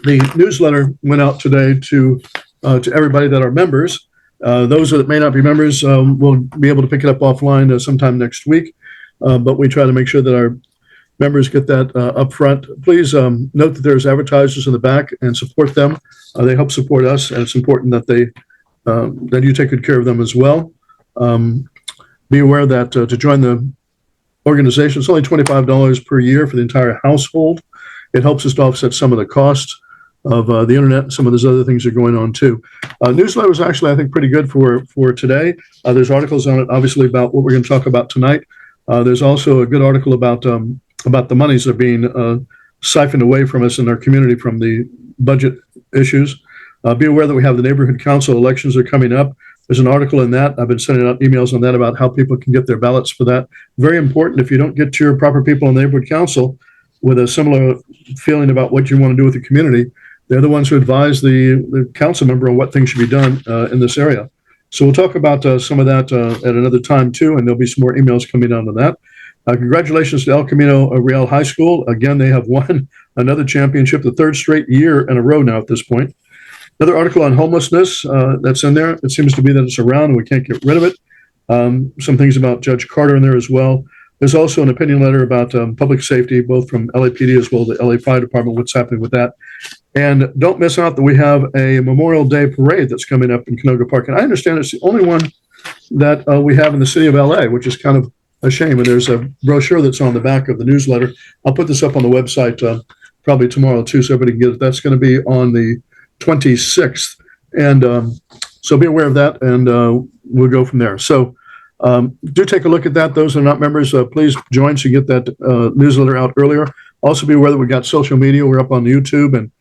The newsletter went out today to everybody that are members. Those that may not be members will be able to pick it up offline sometime next week. But we try to make sure that our members get that up front. Please note that there's advertisers in the back and support them. They help support us, and it's important that that you take good care of them as well. Be aware that to join the organization, it's only $25 per year for the entire household. It helps us to offset some of the costs of the internet and some of those other things that are going on too. Newsletter was actually, I think, pretty good for today. There's articles on it, obviously, about what we're going to talk about tonight. There's also a good article about the monies that are being siphoned away from us in our community from the budget issues. Be aware that we have the neighborhood council elections are coming up. There's an article in that. I've been sending out emails on that about how people can get their ballots for that. Very important. If you don't get to your proper people in the neighborhood council with a similar feeling about what you want to do with the community, they're the ones who advise the council member on what things should be done in this area. So we'll talk about some of that at another time too, and there'll be some more emails coming down to that. Congratulations to El Camino Real High School. Again, they have won another championship, the third straight year in a row now at this point. Another article on homelessness that's in there. It seems to be that it's around and we can't get rid of it. Some things about Judge Carter in there as well. There's also an opinion letter about public safety, both from LAPD as well as the LA Fire Department, what's happening with that. And don't miss out that we have a Memorial Day parade that's coming up in Canoga Park. And I understand it's the only one that we have in the city of LA, which is kind of a shame. And there's a brochure that's on the back of the newsletter. I'll put this up on the website probably tomorrow too, so everybody can get it. That's going to be on the 26th. And so be aware of that, and we'll go from there. So do take a look at that. Those who are not members, please join so you get that newsletter out earlier. Also be aware that we've got social media. We're up on YouTube, and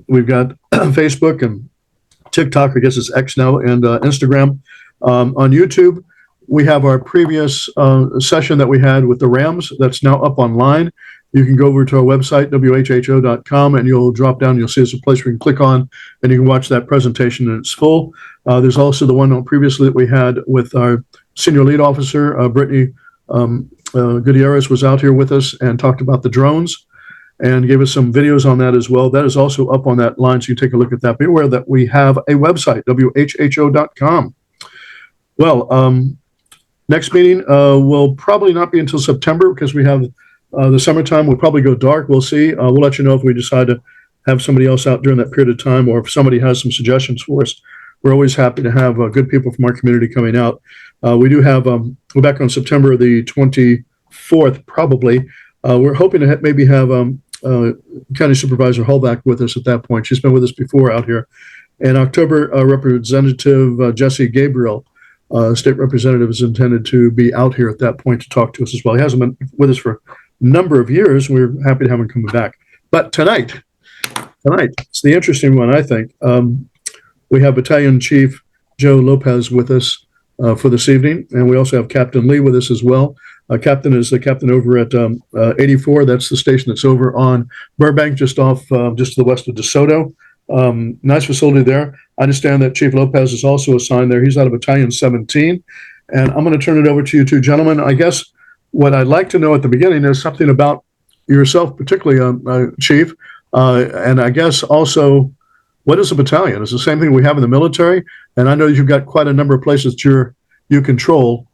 we've got Facebook and TikTok, I guess it's X now, and Instagram. On YouTube, we have our previous session that we had with the Rams that's now up online. You can go over to our website, WHHO.com, and you'll drop down. You'll see there's a place where you can click on, and you can watch that presentation in its full. There's also the one previously that we had with our senior lead officer, Brittany Gutierrez, was out here with us and talked about the drones and gave us some videos on that as well. That is also up on that line, so you take a look at that. Be aware that we have a website, WHHO.com. Well, next meeting will probably not be until September because we have the summertime. Will probably go dark. We'll see. We'll let you know if we decide to have somebody else out during that period of time, or if somebody has some suggestions for us. We're always happy to have good people from our community coming out. We do have, we're back on September the 24th, probably. We're hoping to maybe have County Supervisor Hullback with us at that point. She's been with us before out here. In October, Representative Jesse Gabriel, state representative, is intended to be out here at that point to talk to us as well. He hasn't been with us for a number of years. We're happy to have him coming back. But tonight, it's the interesting one, I think. We have Battalion Chief Joe Lopez with us for this evening, and we also have Captain Lee with us as well. Captain is the captain over at 84. That's the station that's over on Burbank, just to the west of DeSoto. Nice facility there. I understand that Chief Lopez is also assigned there. He's out of Battalion 17. And I'm going to turn it over to you two gentlemen. I guess what I'd like to know at the beginning is something about yourself, particularly, Chief. And I guess also, what is a battalion? It's the same thing we have in the military. And I know you've got quite a number of places that you control.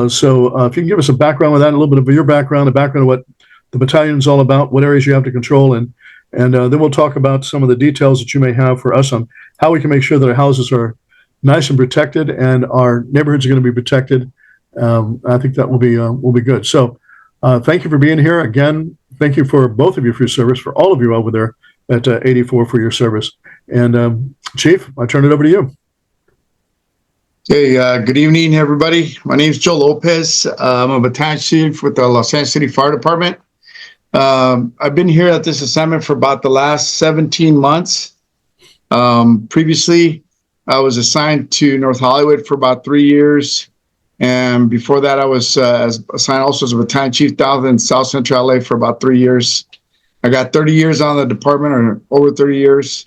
So if you can give us a background with that, a little bit of your background, the background of what the battalion is all about, what areas you have to control, and then we'll talk about some of the details that you may have for us on how we can make sure that our houses are nice and protected and our neighborhoods are going to be protected. I think that will be good. So thank you for being here. Again, thank you for both of you for your service, for all of you over there at 84 for your service. And Chief, I turn it over to you. Hey, good evening, everybody. My name is Joe Lopez. I'm a battalion chief with the Los Angeles City Fire Department. I've been here at this assignment for about the last 17 months. Previously, I was assigned to North Hollywood for about 3 years. And before that, I was assigned also as a battalion chief down in South Central LA for about 3 years. I got 30 years on the department, or over 30 years.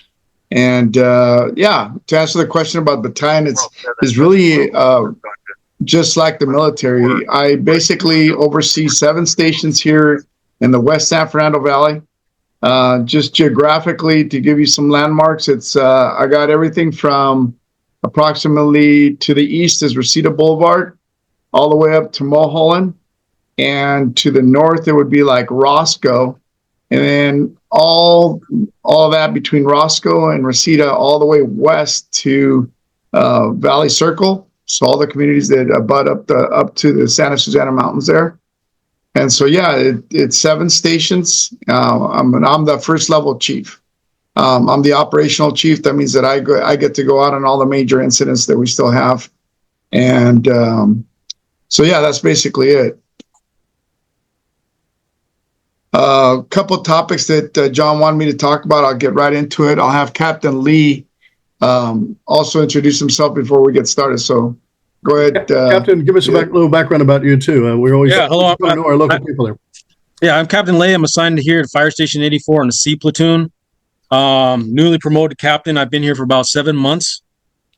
And to answer the question about battalion, it's really just like the military. I basically oversee 7 stations here in the West San Fernando Valley. Just geographically, to give you some landmarks, it's I got everything from approximately to the east is Reseda Boulevard, all the way up to Mulholland, and to the north it would be like Roscoe, and then all that between Roscoe and Reseda, all the way west to Valley Circle. So all the communities that abut up to the Santa Susana Mountains there. And so, yeah, it's 7 stations. I'm the first level chief. I'm the operational chief. That means that I get to go out on all the major incidents that we still have. And so, yeah, that's basically it. A couple of topics that John wanted me to talk about. I'll get right into it. I'll have Captain Lee also introduce himself before we get started. So go ahead. Captain, give us a little background about you too. We're always hello. to know our local people there. Yeah, I'm Captain Lay. I'm assigned here to Fire Station 84 on the C platoon. Newly promoted captain. I've been here for about 7 months.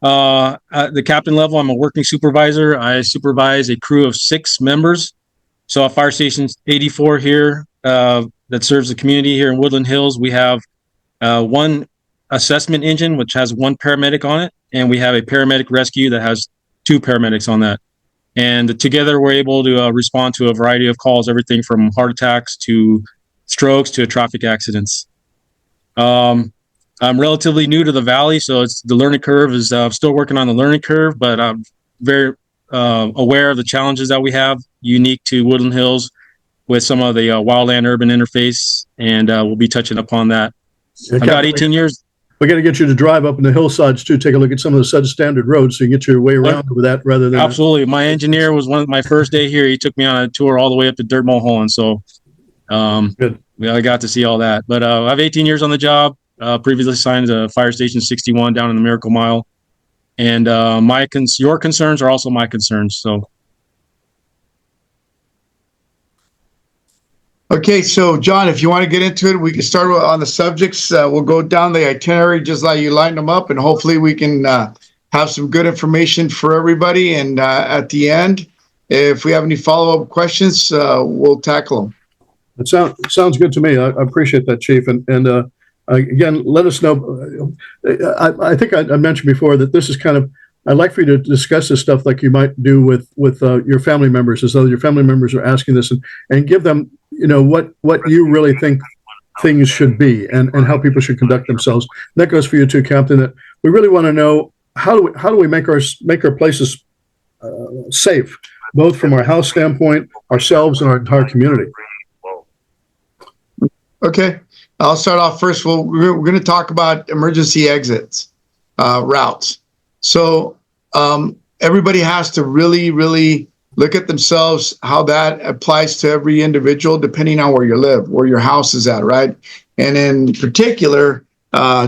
At the captain level, I'm a working supervisor. I supervise a crew of 6 members. So at Fire Station 84 here, that serves the community here in Woodland Hills, we have 1 assessment engine, which has 1 paramedic on it, and we have a paramedic rescue that has 2 paramedics on that. And together we're able to respond to a variety of calls, everything from heart attacks to strokes to traffic accidents. I'm relatively new to the Valley, so the learning curve is still working on the learning curve, but I'm very aware of the challenges that we have unique to Woodland Hills with some of the wildland urban interface, and we'll be touching upon that. I've got 18 years. We got to get you to drive up in the hillsides too. Take a look at some of the substandard roads so you get your way around with that rather than. Absolutely. My engineer was one of my first day here. He took me on a tour all the way up to Dirt Mulholland. So good. I got to see all that. But I have 18 years on the job. Previously assigned to Fire Station 61 down in the Miracle Mile. And your concerns are also my concerns. So. Okay, so John, if you want to get into it, we can start on the subjects. We'll go down the itinerary just like you lined them up, and hopefully we can have some good information for everybody. And at the end, if we have any follow-up questions, we'll tackle them. It sounds good to me. I appreciate that, Chief. And again, let us know. I think I mentioned before that this is kind of, I'd like for you to discuss this stuff like you might do with your family members, as though your family members are asking this, and give them, what you really think things should be and how people should conduct themselves. And that goes for you too, Captain. That we really want to know how do we make our places safe, both from our house standpoint, ourselves, and our entire community. Okay, I'll start off first. Well, we're going to talk about emergency exits, routes. So everybody has to really, really look at themselves, how that applies to every individual, depending on where you live, where your house is at, right? And in particular,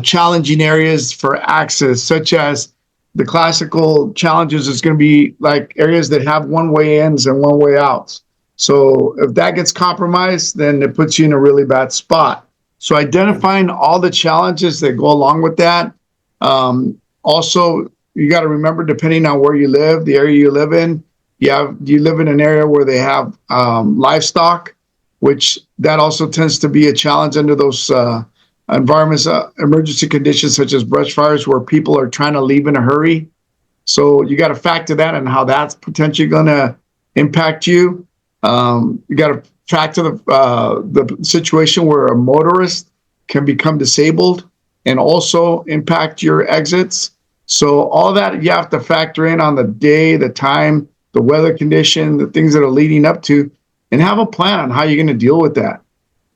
challenging areas for access, such as the classical challenges is going to be like areas that have one-way ins and one-way outs. So if that gets compromised, then it puts you in a really bad spot. So identifying all the challenges that go along with that. Also, you got to remember, depending on where you live, the area you live in, do you live in an area where they have livestock, which that also tends to be a challenge under those environments, emergency conditions such as brush fires, where people are trying to leave in a hurry. So you got to factor that and how that's potentially going to impact you. You got to factor the situation where a motorist can become disabled and also impact your exits. So all that you have to factor in on the day, the time, the weather condition, the things that are leading up to, and have a plan on how you're going to deal with that.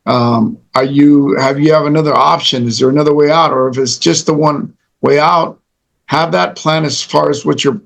Have you another option? Is there another way out? Or if it's just the one way out, have that plan as far as what your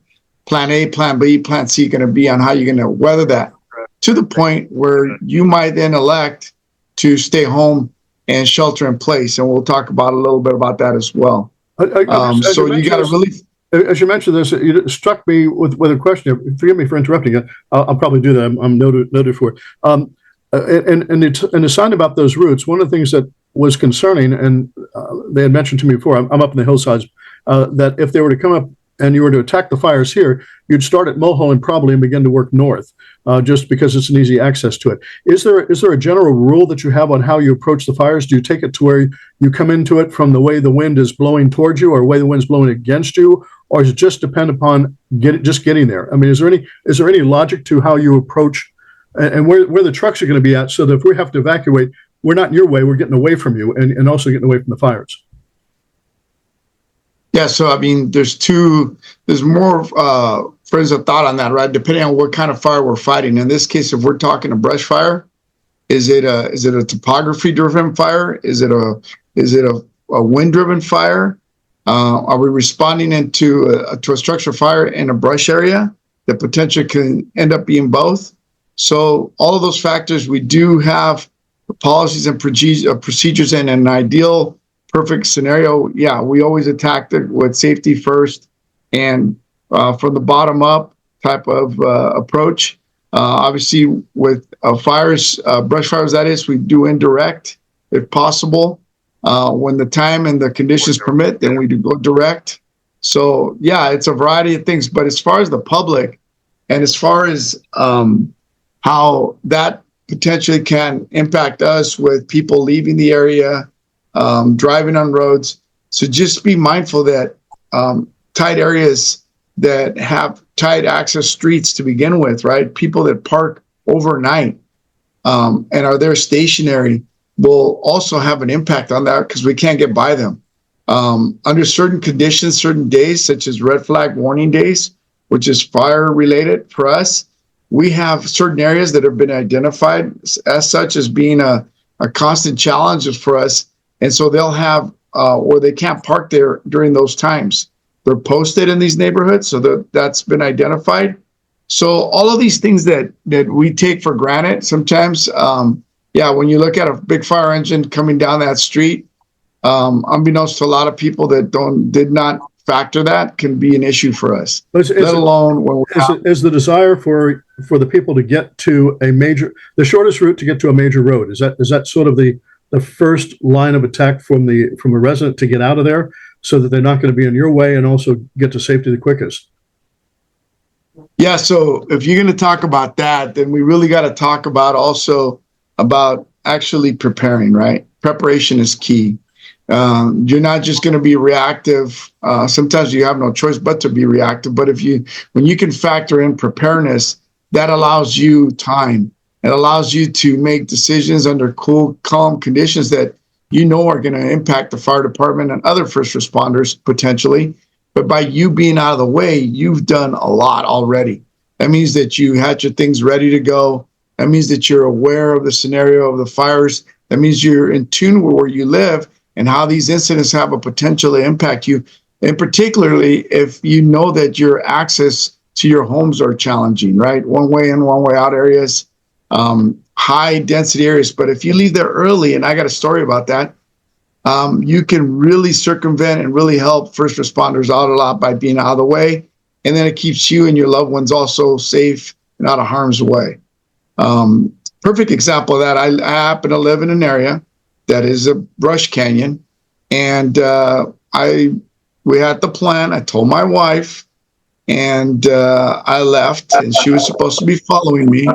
plan A, plan B, plan C going to be on how you're going to weather that, to the point where you might then elect to stay home and shelter in place. And we'll talk about a little bit about that as well. So you got to really... As you mentioned this, it struck me with a question. Forgive me for interrupting you. I'll probably do that. I'm noted for it. And the sign about those routes, one of the things that was concerning, and they had mentioned to me before, I'm up in the hillsides, that if they were to come up and you were to attack the fires here, you'd start at Mulholland probably and begin to work north, just because it's an easy access to it. Is there a general rule that you have on how you approach the fires? Do you take it to where you come into it from the way the wind is blowing towards you, or the way the wind's blowing against you, or does it just depend upon just getting there? I mean, is there any logic to how you approach and where the trucks are going to be at, so that if we have to evacuate, we're not in your way, we're getting away from you, and also getting away from the fires? Yeah, so I mean, there's more frames of thought on that, right? Depending on what kind of fire we're fighting. In this case, if we're talking a brush fire, is it a topography driven fire? Is it a wind driven fire? Are we responding to a structure fire in a brush area that potentially can end up being both? So all of those factors, we do have policies and procedures in an ideal perfect scenario. Yeah, we always attack it with safety first and from the bottom up type of approach. Obviously, with fires, brush fires, that is, we do indirect if possible. When the time and the conditions permit, then we do go direct. So yeah, it's a variety of things. But as far as the public, and as far as how that potentially can impact us with people leaving the area, driving on roads. So just be mindful that tight areas that have tight access streets to begin with, right? People that park overnight and are there stationary will also have an impact on that because we can't get by them. Under certain conditions, certain days, such as red flag warning days, which is fire related for us, we have certain areas that have been identified as such as being a constant challenge for us. And so they'll have, or they can't park there during those times. They're posted in these neighborhoods, so that's been identified. So all of these things that we take for granted sometimes, when you look at a big fire engine coming down that street, unbeknownst to a lot of people that did not factor that, can be an issue for us. Let alone when is the desire for the people to get to the shortest route to get to a major road? Is that sort of the first line of attack from a resident to get out of there, so that they're not going to be in your way and also get to safety the quickest? Yeah, so if you're going to talk about that, then we really got to talk about actually preparing, right? Preparation is key. You're not just going to be reactive. Sometimes you have no choice but to be reactive. But when you can factor in preparedness, that allows you time. It allows you to make decisions under cool, calm conditions that you know are going to impact the fire department and other first responders potentially. But by you being out of the way, you've done a lot already. That means that you had your things ready to go. That means that you're aware of the scenario of the fires. That means you're in tune with where you live and how these incidents have a potential to impact you. And particularly if you know that your access to your homes are challenging, right? One way in, one way out areas. High density areas. But if you leave there early, and I got a story about that, you can really circumvent and really help first responders out a lot by being out of the way. And then it keeps you and your loved ones also safe and out of harm's way. Perfect example of that. I happen to live in an area that is a brush canyon. And we had the plan. I told my wife, and I left, and she was supposed to be following me.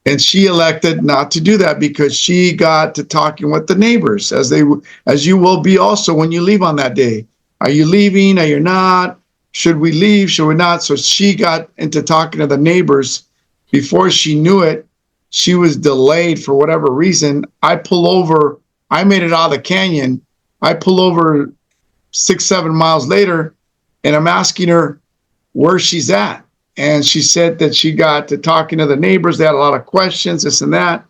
And she elected not to do that because she got to talking with the neighbors, as you will be also when you leave on that day. Are you leaving? Are you not? Should we leave? Should we not? So she got into talking to the neighbors. Before she knew it, she was delayed for whatever reason. I pull over. I made it out of the canyon. I pull over 6-7 miles later, and I'm asking her where she's at. And she said that she got to talking to the neighbors. They had a lot of questions, this and that.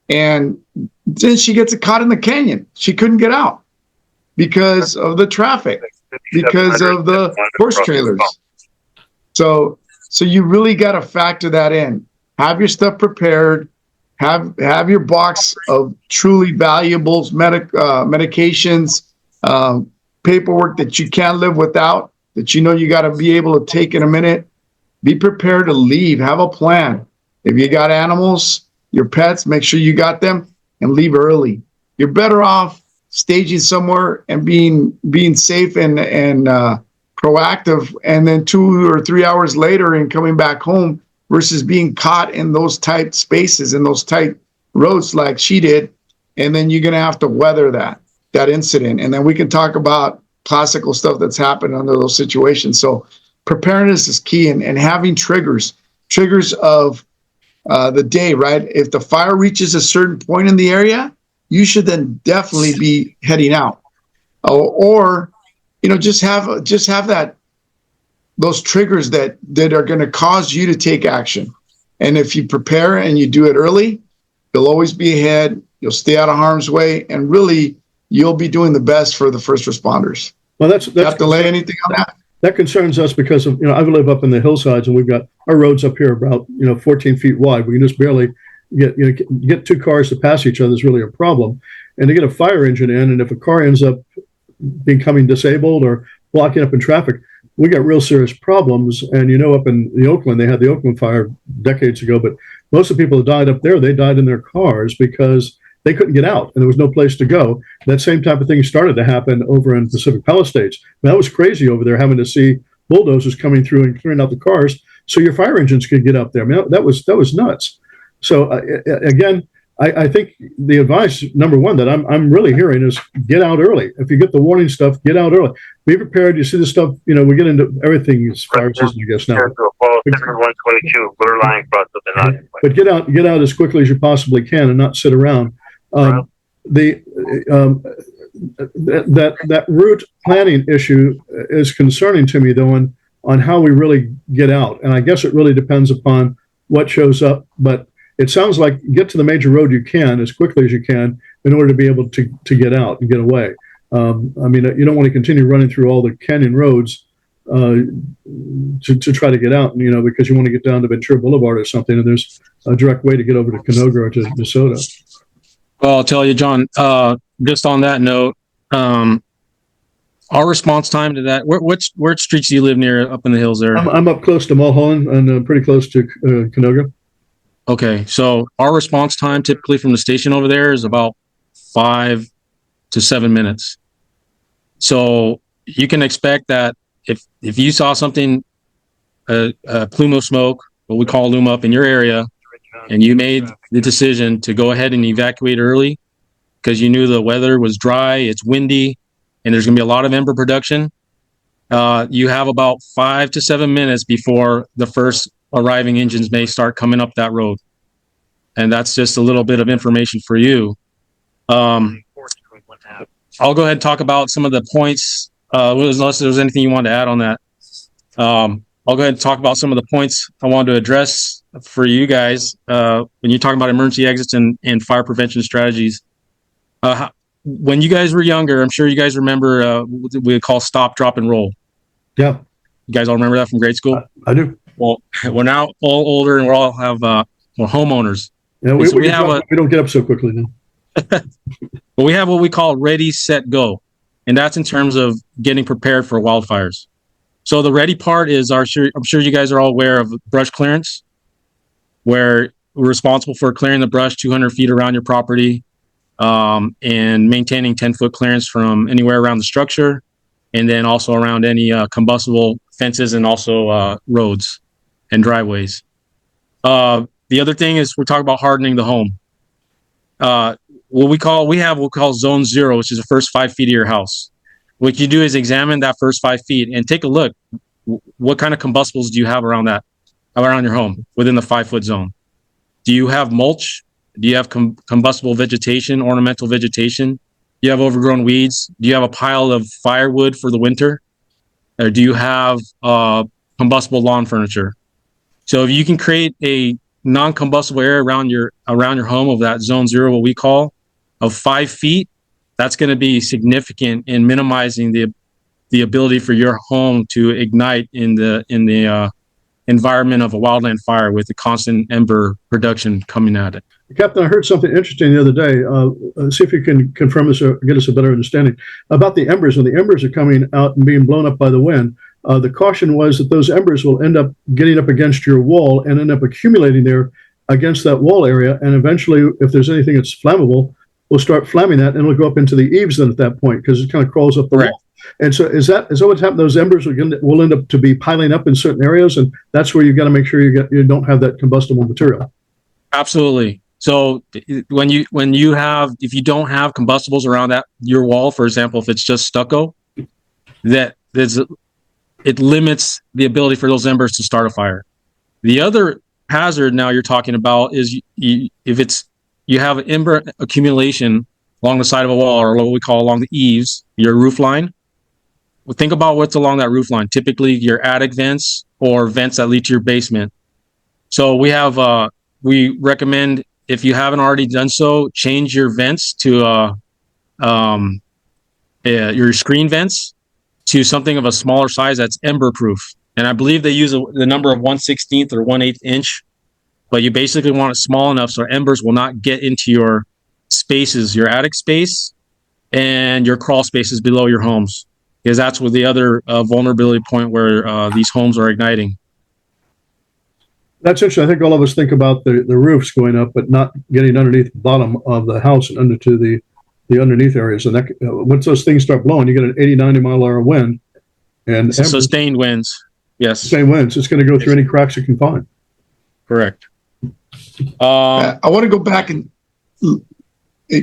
And then she gets caught in the canyon. She couldn't get out because of the traffic, because of the horse trailers. So you really got to factor that in. Have your stuff prepared. Have your box of truly valuables, medications, paperwork that you can't live without, that you know you got to be able to take in a minute. Be prepared to leave. Have a plan. If you got animals, your pets, make sure you got them and leave early. You're better off staging somewhere and being safe and proactive, and then 2 or 3 hours later and coming back home versus being caught in those tight spaces, in those tight roads like she did. And then you're going to have to weather that incident. And then we can talk about classical stuff that's happened under those situations. So preparedness is key, and having triggers of the day, right? If the fire reaches a certain point in the area, you should then definitely be heading out, or just have those triggers that are going to cause you to take action. And if you prepare and you do it early, you'll always be ahead. You'll stay out of harm's way, and really, you'll be doing the best for the first responders. Well, that's have to lay anything on that. That concerns us because of, I live up in the hillsides, and we've got our roads up here about 14 feet wide. We can just barely get two cars to pass each other is really a problem. And to get a fire engine in, and if a car ends up becoming disabled or blocking up in traffic, we got real serious problems. And up in the Oakland, they had the Oakland fire decades ago, but most of the people that died up there, they died in their cars because they couldn't get out and there was no place to go. That same type of thing started to happen over in Pacific Palisades. That was crazy over there, having to see bulldozers coming through and clearing out the cars so your fire engines could get up there. That was nuts. So again, I think the advice, number one, that I'm really hearing is get out early. If you get the warning stuff, get out early. Be prepared. You see the stuff, we get into everything as fire season, I guess, now. But get out as quickly as you possibly can and not sit around. That route planning issue is concerning to me, though, on how we really get out. And I guess it really depends upon what shows up. But it sounds like get to the major road you can as quickly as you can in order to be able to get out and get away. You don't want to continue running through all the canyon roads to try to get out, because you want to get down to Ventura Boulevard or something, and there's a direct way to get over to Canoga or to Minnesota. Well, I'll tell you, John, just on that note, our response time to that, what streets do you live near up in the hills there? I'm up close to Mulholland and pretty close to Canoga. Okay, so our response time typically from the station over there is about 5 to 7 minutes. So you can expect that if you saw something, a plume of smoke, what we call loom up in your area, and you made the decision to go ahead and evacuate early because you knew the weather was dry, it's windy, and there's going to be a lot of ember production, you have about 5 to 7 minutes before the first arriving engines may start coming up that road. And that's just a little bit of information for you. I'll go ahead and talk about some of the points, unless there's anything you want to add on that. I'll go ahead and talk about some of the points I wanted to address for you guys when you're talking about emergency exits and fire prevention strategies. When you guys were younger, I'm sure you guys remember what we call stop, drop, and roll. Yeah. You guys all remember that from grade school? I do. Well, we're now all older and we all have we're homeowners. Yeah, we don't get up so quickly now. But we have what we call ready, set, go. And that's in terms of getting prepared for wildfires. So the ready part is I'm sure you guys are all aware of brush clearance, where we're responsible for clearing the brush 200 feet around your property and maintaining 10-foot clearance from anywhere around the structure, and then also around any combustible fences and also roads and driveways. The other thing is we're talking about hardening the home. What we call zone 0, which is the first 5 feet of your house. What you do is examine that first 5 feet and take a look. What kind of combustibles do you have around your home within the 5-foot zone? Do you have mulch? Do you have combustible vegetation, ornamental vegetation? Do you have overgrown weeds? Do you have a pile of firewood for the winter? Or do you have combustible lawn furniture? So if you can create a non-combustible area around your home of that zone 0, what we call, of 5 feet, that's going to be significant in minimizing the ability for your home to ignite in the environment of a wildland fire with the constant ember production coming at it. Captain, I heard something interesting the other day. See if you can confirm this or get us a better understanding about the embers. When the embers are coming out and being blown up by the wind, the caution was that those embers will end up getting up against your wall and end up accumulating there against that wall area. And eventually, if there's anything that's flammable, we'll start flamming that and it'll go up into the eaves then at that point because it kind of crawls up the wall. And so is that what's happened? Those embers will end up to be piling up in certain areas, and that's where you've got to make sure you don't have that combustible material. Absolutely. So when you have, if you don't have combustibles around your wall, for example, if it's just stucco, it limits the ability for those embers to start a fire. The other hazard now you're talking about is if you have ember accumulation along the side of a wall, or what we call along the eaves, your roof line. Well, think about what's along that roof line. Typically your attic vents or vents that lead to your basement. So we recommend, if you haven't already done so, change your vents to your screen vents to something of a smaller size that's ember proof. And I believe they use the number of 1/16 or 1/8 inch, but you basically want it small enough so embers will not get into your spaces, your attic space and your crawl spaces below your homes, because that's where the other vulnerability point where these homes are igniting. That's interesting. I think all of us think about the roofs going up, but not getting underneath the bottom of the house and into the underneath areas. And that, once those things start blowing, you get an 80, 90 mile an hour wind. And sustained winds. Yes. Sustained winds. It's going to go through any cracks you can find. Correct. I want to go back and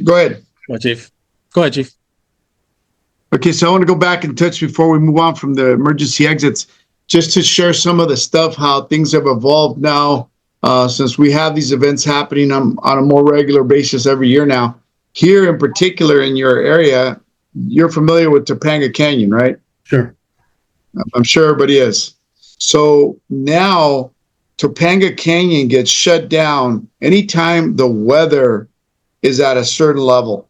go ahead. What, Chief? Go ahead, Chief. Okay, so I want to go back and touch before we move on from the emergency exits, just to share some of the stuff, how things have evolved now since we have these events happening on a more regular basis every year now. Here in particular in your area, you're familiar with Topanga Canyon, right? Sure. I'm sure everybody is. So now Topanga Canyon gets shut down anytime the weather is at a certain level.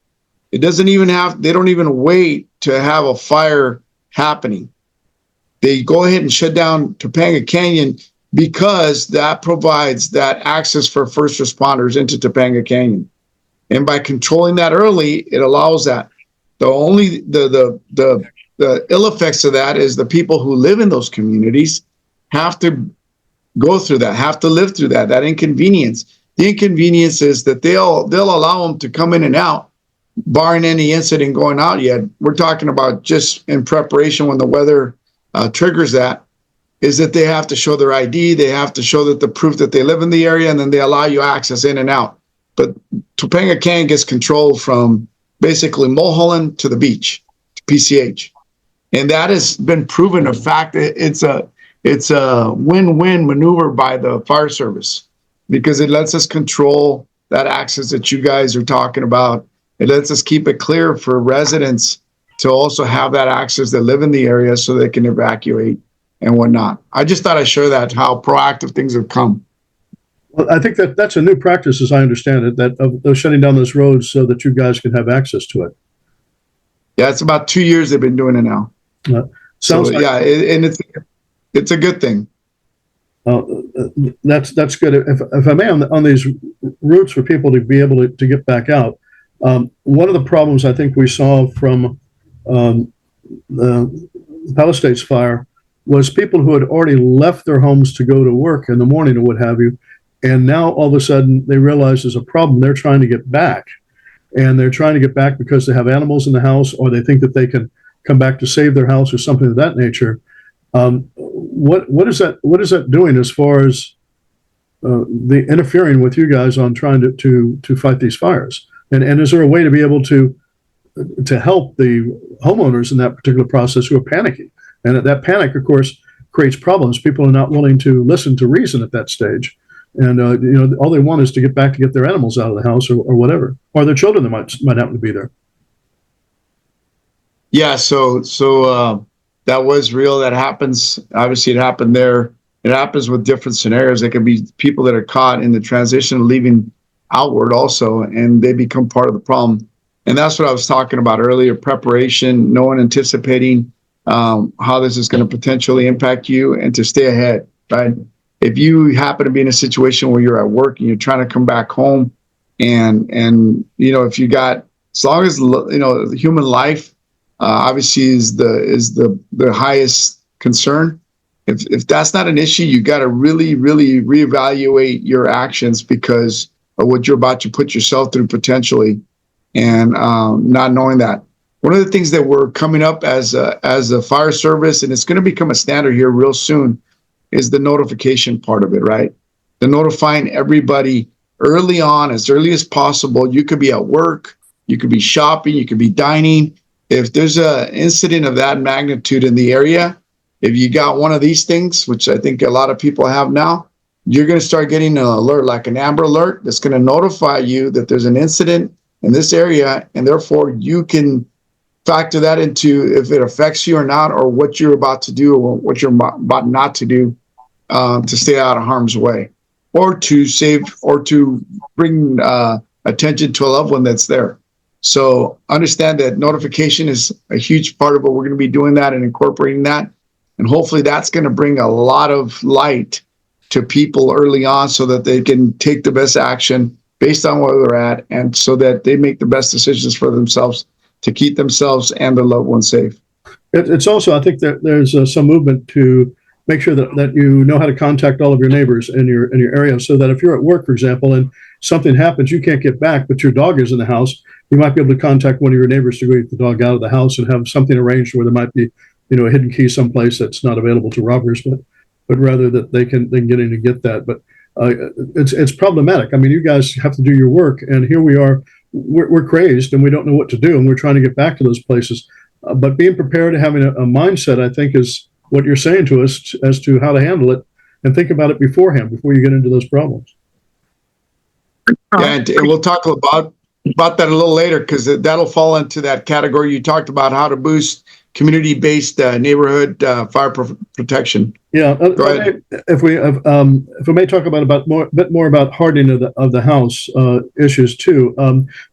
It doesn't even they don't even wait to have a fire happening. They go ahead and shut down Topanga Canyon because that provides that access for first responders into Topanga Canyon. And by controlling that early, it allows that. The ill effects of that is the people who live in those communities have to go through that, have to live through that inconvenience. The inconvenience is that they'll allow them to come in and out, barring any incident going out yet. We're talking about just in preparation when the weather triggers that, is that they have to show their ID, they have to show that the proof that they live in the area, and then they allow you access in and out. But Topanga Canyon gets controlled from basically Mulholland to the beach, to PCH. And that has been proven a fact. It's a win-win maneuver by the fire service, because it lets us control that access that you guys are talking about. It lets us keep it clear for residents to also have that access that live in the area so they can evacuate and whatnot. I just thought I'd share that, how proactive things have come. Well, I think that's a new practice, as I understand it, that of shutting down those roads so that you guys can have access to it. Yeah, it's about 2 years they've been doing it now. Sounds like, yeah, and it's a good thing. That's good. If I may, on these routes for people to be able to get back out, one of the problems I think we saw from the Palisades fire was people who had already left their homes to go to work in the morning or what have you, and now all of a sudden they realize there's a problem. They're trying to get back, and they're trying to get back because they have animals in the house, or they think that they can come back to save their house or something of that nature. What is that doing as far as the interfering with you guys on trying to fight these fires? And is there a way to be able to help the homeowners in that particular process who are panicking? And that panic, of course, creates problems. People are not willing to listen to reason at that stage. And all they want is to get back to get their animals out of the house or whatever, or their children that might happen to be there. Yeah, so that was real. That happens. Obviously, it happened there. It happens with different scenarios. There can be people that are caught in the transition, leaving outward also, and they become part of the problem. And that's what I was talking about earlier: preparation, knowing, anticipating how this is going to potentially impact you, and to stay ahead. Right? If you happen to be in a situation where you're at work and you're trying to come back home, and if you got, as long as the human life obviously is the highest concern. If that's not an issue, you got to really, really reevaluate your actions because of what you're about to put yourself through potentially, and not knowing that. one of the things that we're coming up as a fire service, and it's going to become a standard here real soon, is the notification part of it, right? The notifying everybody early on, as early as possible. You could be at work, you could be shopping, you could be dining. If there's an incident of that magnitude in the area, if you got one of these things, which I think a lot of people have now, you're going to start getting an alert, like an Amber Alert, that's going to notify you that there's an incident in this area, and therefore you can factor that into if it affects you or not, or what you're about to do or what you're about not to do to stay out of harm's way, or to save, or to bring attention to a loved one that's there. So understand that notification is a huge part of what we're going to be doing, that and incorporating that. And hopefully that's going to bring a lot of light to people early on so that they can take the best action based on where they're at, and so that they make the best decisions for themselves to keep themselves and their loved ones safe. It's also, I think that there's some movement to make sure that you know how to contact all of your neighbors in your area, so that if you're at work, for example, and something happens, you can't get back, but your dog is in the house, you might be able to contact one of your neighbors to go get the dog out of the house and have something arranged where there might be, a hidden key someplace that's not available to robbers, but rather that they can get in and get that. But it's problematic. I mean, you guys have to do your work, and here we are, we're crazed and we don't know what to do, and we're trying to get back to those places. But being prepared, having a mindset, I think, is what you're saying to us as to how to handle it, and think about it beforehand before you get into those problems. Yeah, and we'll talk about that a little later, because that'll fall into that category you talked about, how to boost community-based neighborhood fire protection. Yeah, if we may talk about a bit more about hardening of the house issues too.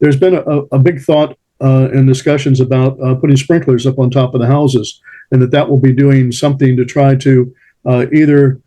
There's been a big thought and discussions about putting sprinklers up on top of the houses, and that will be doing something to try to either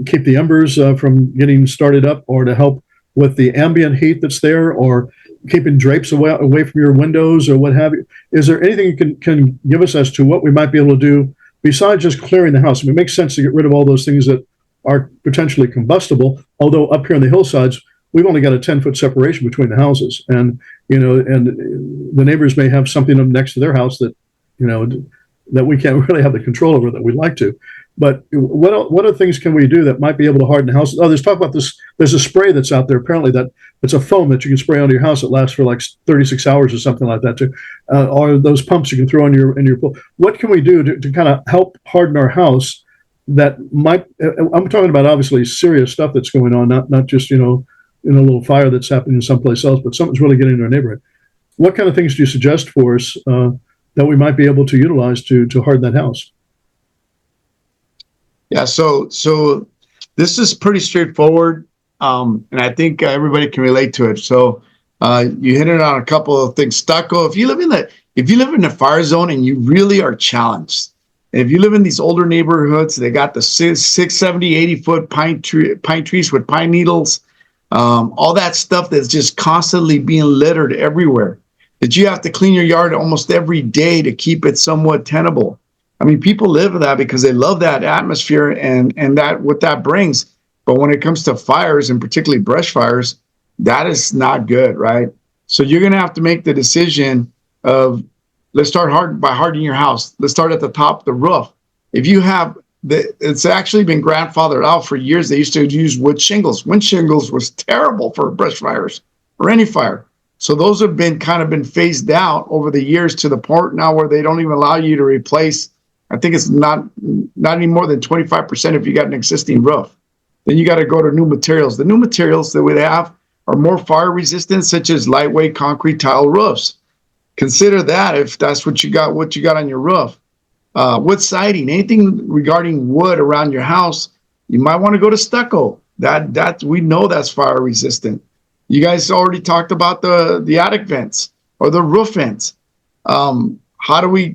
keep the embers from getting started up, or to help with the ambient heat that's there, or keeping drapes away from your windows, or what have you. Is there anything you can give us as to what we might be able to do besides just clearing the house? I mean, it makes sense to get rid of all those things that are potentially combustible, although up here on the hillsides, we've only got a 10-foot separation between the houses. And, and the neighbors may have something up next to their house that, that we can't really have the control over that we'd like to. But what other things can we do that might be able to harden the house? Oh, there's talk about this. There's a spray that's out there, apparently, that it's a foam that you can spray onto your house that lasts for like 36 hours or something like that too. Or those pumps you can throw in your pool. What can we do to kind of help harden our house that might, I'm talking about obviously serious stuff that's going on, not just, in a little fire that's happening someplace else, but something's really getting in our neighborhood. What kind of things do you suggest for us that we might be able to utilize to harden that house? Yeah, so this is pretty straightforward, and I think everybody can relate to it. So you hit it on a couple of things. Stucco. If you live in a fire zone and you really are challenged, if you live in these older neighborhoods, they got the 70, 80-foot pine trees with pine needles, all that stuff that's just constantly being littered everywhere, that you have to clean your yard almost every day to keep it somewhat tenable. I mean, people live with that because they love that atmosphere and that what that brings. But when it comes to fires, and particularly brush fires, that is not good, right? So you're going to have to make the decision of, let's start by hardening your house. Let's start at the top, the roof. If you have it's actually been grandfathered out for years. They used to use wood shingles. Wood shingles was terrible for brush fires or any fire. So those have been phased out over the years, to the point now where they don't even allow you to replace. I think it's not any more than 25% if you got an existing roof. Then you got to go to new materials. The new materials that we have are more fire resistant, such as lightweight concrete tile roofs. Consider that if that's what you got on your roof. Wood siding, anything regarding wood around your house, you might want to go to stucco. That we know that's fire resistant. You guys already talked about the attic vents or the roof vents. How do we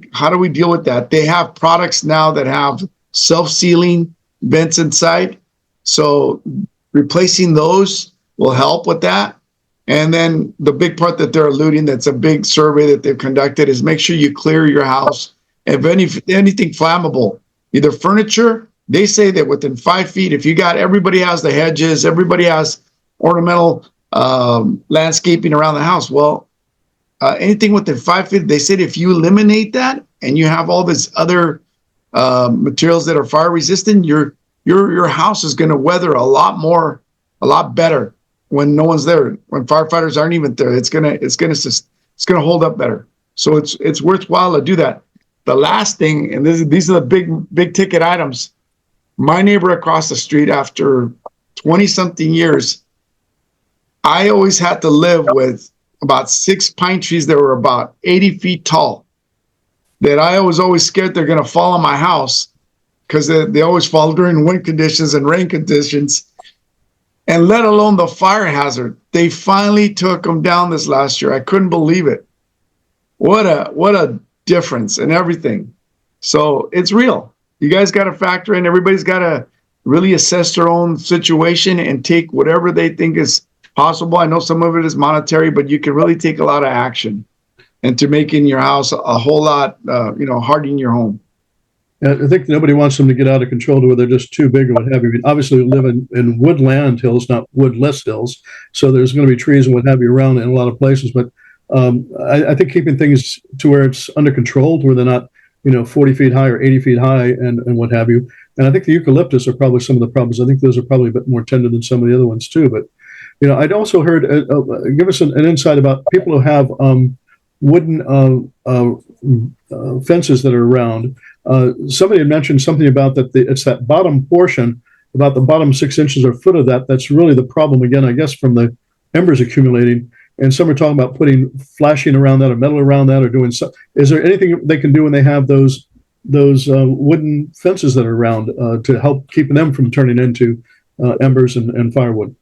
deal with that? They have products now that have self-sealing vents inside. So replacing those will help with that. And then the big part that they're alluding, that's a big survey that they've conducted, is make sure you clear your house. If anything flammable, either furniture, they say that within 5 feet, if you got, everybody has the hedges, everybody has ornamental landscaping around the house. Well, anything within 5 feet, they said if you eliminate that and you have all this other materials that are fire resistant, your house is going to weather a lot better when no one's there. When firefighters aren't even there, it's gonna hold up better. So it's worthwhile to do that. The last thing, and these are the big ticket items. My neighbor across the street, after 20 something years, I always had to live with about 6 pine trees that were about 80 feet tall, that I was always scared they're going to fall on my house, because they always fall during wind conditions and rain conditions, and let alone the fire hazard. They finally took them down this last year. I couldn't believe it. What a difference in everything. So it's real. You guys got to factor in, everybody's got to really assess their own situation and take whatever they think is possible. I know some of it is monetary, but you can really take a lot of action into making your house a whole lot, hardening your home. I think nobody wants them to get out of control to where they're just too big or what have you. I mean, obviously, we live in woodland hills, not woodless hills. So there's going to be trees and what have you around in a lot of places. But I think keeping things to where it's under control, to where they're not, 40 feet high or 80 feet high and what have you. And I think the eucalyptus are probably some of the problems. I think those are probably a bit more tender than some of the other ones too. But, I'd also heard, give us an insight about people who have wooden fences that are around. Somebody had mentioned something about that it's that bottom portion, about the bottom 6 inches or foot of that's really the problem, again, I guess, from the embers accumulating. And some are talking about putting flashing around that or metal around that or doing so. Is there anything they can do when they have those wooden fences that are around to help keeping them from turning into embers and firewood?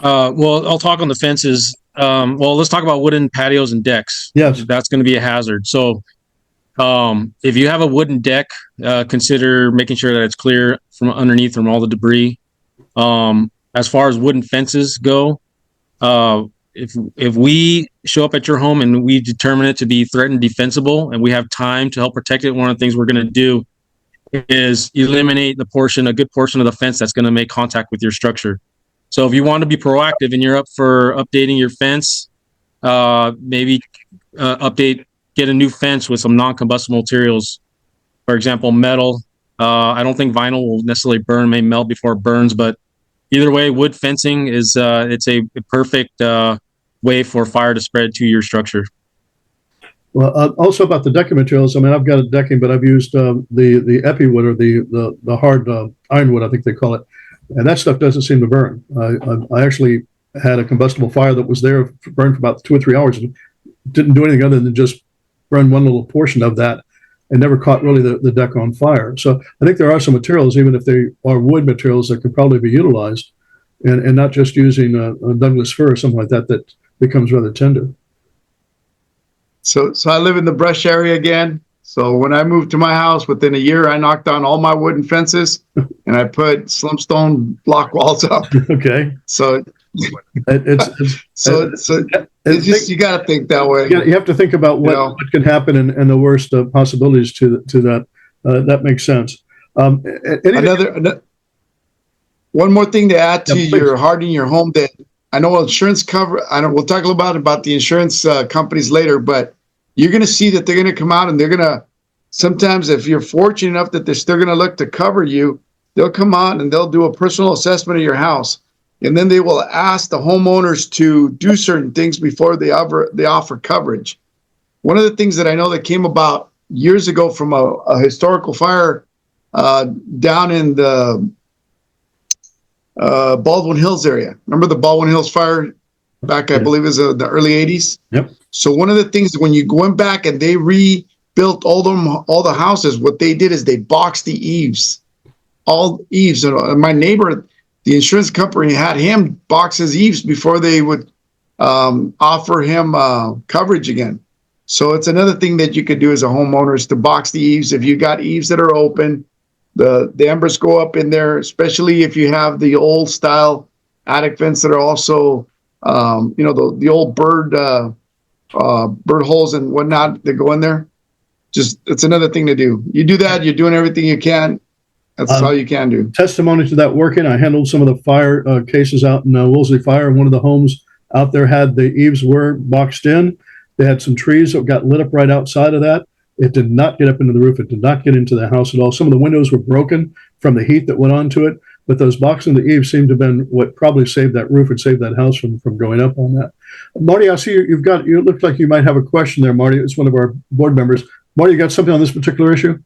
Well, I'll talk on the fences. Let's talk about wooden patios and decks. Yes. That's going to be a hazard. So if you have a wooden deck, consider making sure that it's clear from underneath from all the debris. As far as wooden fences go, if we show up at your home and we determine it to be threatened defensible and we have time to help protect it, one of the things we're going to do is eliminate a good portion of the fence that's going to make contact with your structure. So if you want to be proactive and you're up for updating your fence, maybe get a new fence with some non-combustible materials. For example, metal. I don't think vinyl will necessarily burn, may melt before it burns, but either way, wood fencing is it's a perfect way for fire to spread to your structure. Well, also about the decking materials. I mean, I've got a decking, but I've used the epi wood or the hard ironwood, I think they call it, and that stuff doesn't seem to burn. I actually had a combustible fire that was there, burned for about 2 or 3 hours, and didn't do anything other than just burn one little portion of that, and never caught really the deck on fire. So I think there are some materials, even if they are wood materials, that could probably be utilized, and not just using a Douglas fir or something like that becomes rather tender. So I live in the brush area again. So when I moved to my house, within a year, I knocked down all my wooden fences and I put slimstone block walls up. Okay. So it's just, you got to think that way. You have to think about what can happen and the worst possibilities to that. That makes sense. One more thing to add to your hardening your home, that I know insurance cover. We'll talk a little about the insurance companies later, but you're going to see that they're going to come out and they're going to, sometimes if you're fortunate enough that they're still going to look to cover you, they'll come out and they'll do a personal assessment of your house. And then they will ask the homeowners to do certain things before they offer coverage. One of the things that I know that came about years ago from a historical fire down in the Baldwin Hills area. Remember the Baldwin Hills fire back, I believe it was the early 80s? Yep. So one of the things, when you went back and they rebuilt all the houses, what they did is they boxed the eaves, all eaves. And my neighbor, the insurance company, had him box his eaves before they would offer him coverage again. So it's another thing that you could do as a homeowner, is to box the eaves. If you got eaves that are open, the embers go up in there, especially if you have the old style attic vents that are also, the old bird holes and whatnot that go in there. It's another thing to do. You do that, you're doing everything you can. That's all you can do. Testimony to that working. I handled some of the fire cases out in Woolsey Fire, and one of the homes out there had the eaves were boxed in. They had some trees that got lit up right outside of that. It did not get up into the roof. It did not get into the house at all. Some of the windows were broken from the heat that went onto it, but those boxes in the eaves seemed to have been what probably saved that roof and saved that house from going up on that. Marty, I see you look like you might have a question there, Marty. It's one of our board members. Marty, you got something on this particular issue?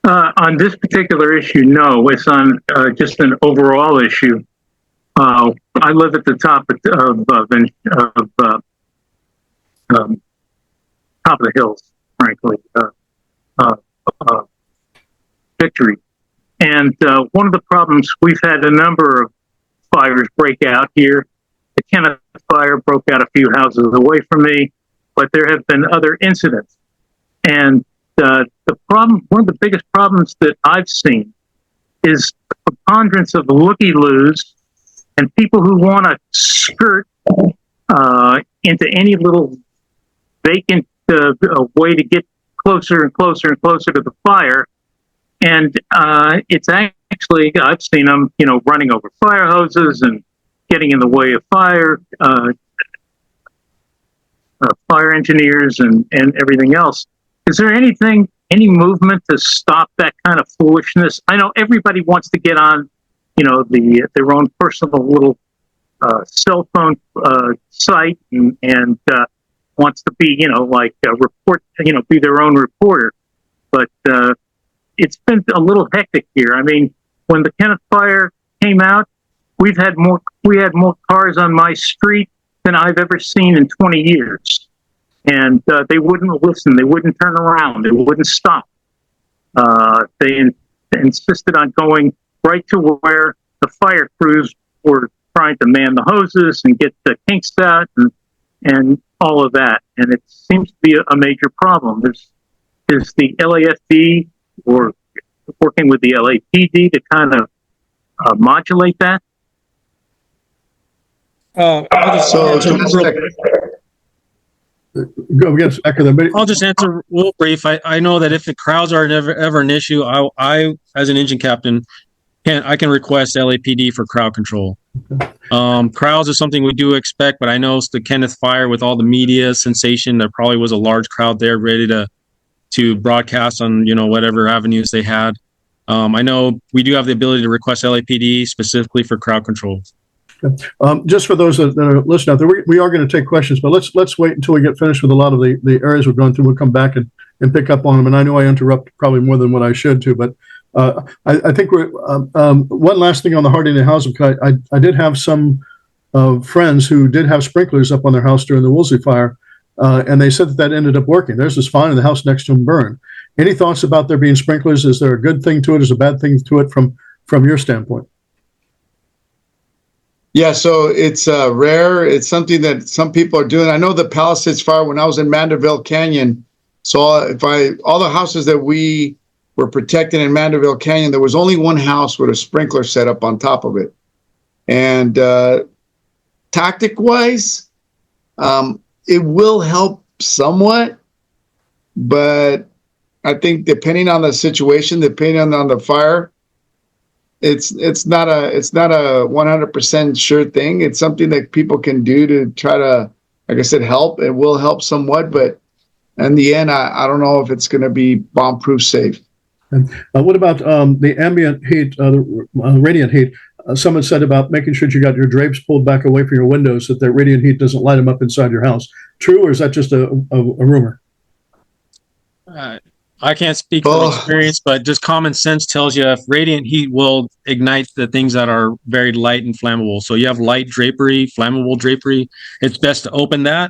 On this particular issue, no. It's on just an overall issue. I live at the top top of the hills, frankly, Victory. And one of the problems, we've had a number of fires break out here. The Kenneth fire broke out a few houses away from me, but there have been other incidents. And the problem, one of the biggest problems that I've seen is the preponderance of looky-loos and people who want to skirt into any little vacant way to get closer and closer and closer to the fire. And it's actually, I've seen them, running over fire hoses and getting in the way of fire engineers and everything else. Is there any movement to stop that kind of foolishness? I know everybody wants to get on, their own personal little cell phone site and wants to be, report, be their own reporter. But it's been a little hectic here. I mean, when the Kenneth fire came out, we had more cars on my street than I've ever seen in 20 years. And they wouldn't listen. They wouldn't turn around. They wouldn't stop. They insisted on going right to where the fire crews were trying to man the hoses and get the kinks out and all of that. And it seems to be a major problem. Is the LAFD or working with the LAPD to kind of modulate that? I'll just answer real brief. I know that if the crowds are ever an issue, I as an engine captain can request LAPD for crowd control. Crowds is something we do expect, but I know the Kenneth fire with all the media sensation, there probably was a large crowd there ready to broadcast on whatever avenues they had. I know we do have the ability to request LAPD specifically for crowd control. Just for those that are listening out there, we are going to take questions, but let's wait until we get finished with a lot of the areas we're going through. We'll come back and pick up on them. And I know I interrupt probably more than what I should too, but I think we're one last thing on the Harding housing. I did have some friends who did have sprinklers up on their house during the Woolsey fire, and they said that ended up working. Theirs was fine, and the house next to them burned. Any thoughts about there being sprinklers? Is there a good thing to it? Is there a bad thing to it from your standpoint? Yeah, so it's rare. It's something that some people are doing. I know the Palisades fire when I was in Mandeville Canyon. So all the houses that we were protecting in Mandeville Canyon, there was only one house with a sprinkler set up on top of it. And tactic-wise, it will help somewhat, but I think depending on the situation, depending on the fire, it's not a 100% sure thing. It's something that people can do to try to, like I said, help. It will help somewhat, but in the end, I don't know if it's going to be bomb-proof safe. And what about the ambient heat, the radiant heat? Someone said about making sure you got your drapes pulled back away from your windows so that the radiant heat doesn't light them up inside your house. True, or is that just a rumor? I can't speak from experience, but just common sense tells you if radiant heat will ignite the things that are very light and flammable. So you have light drapery, flammable drapery. It's best to open that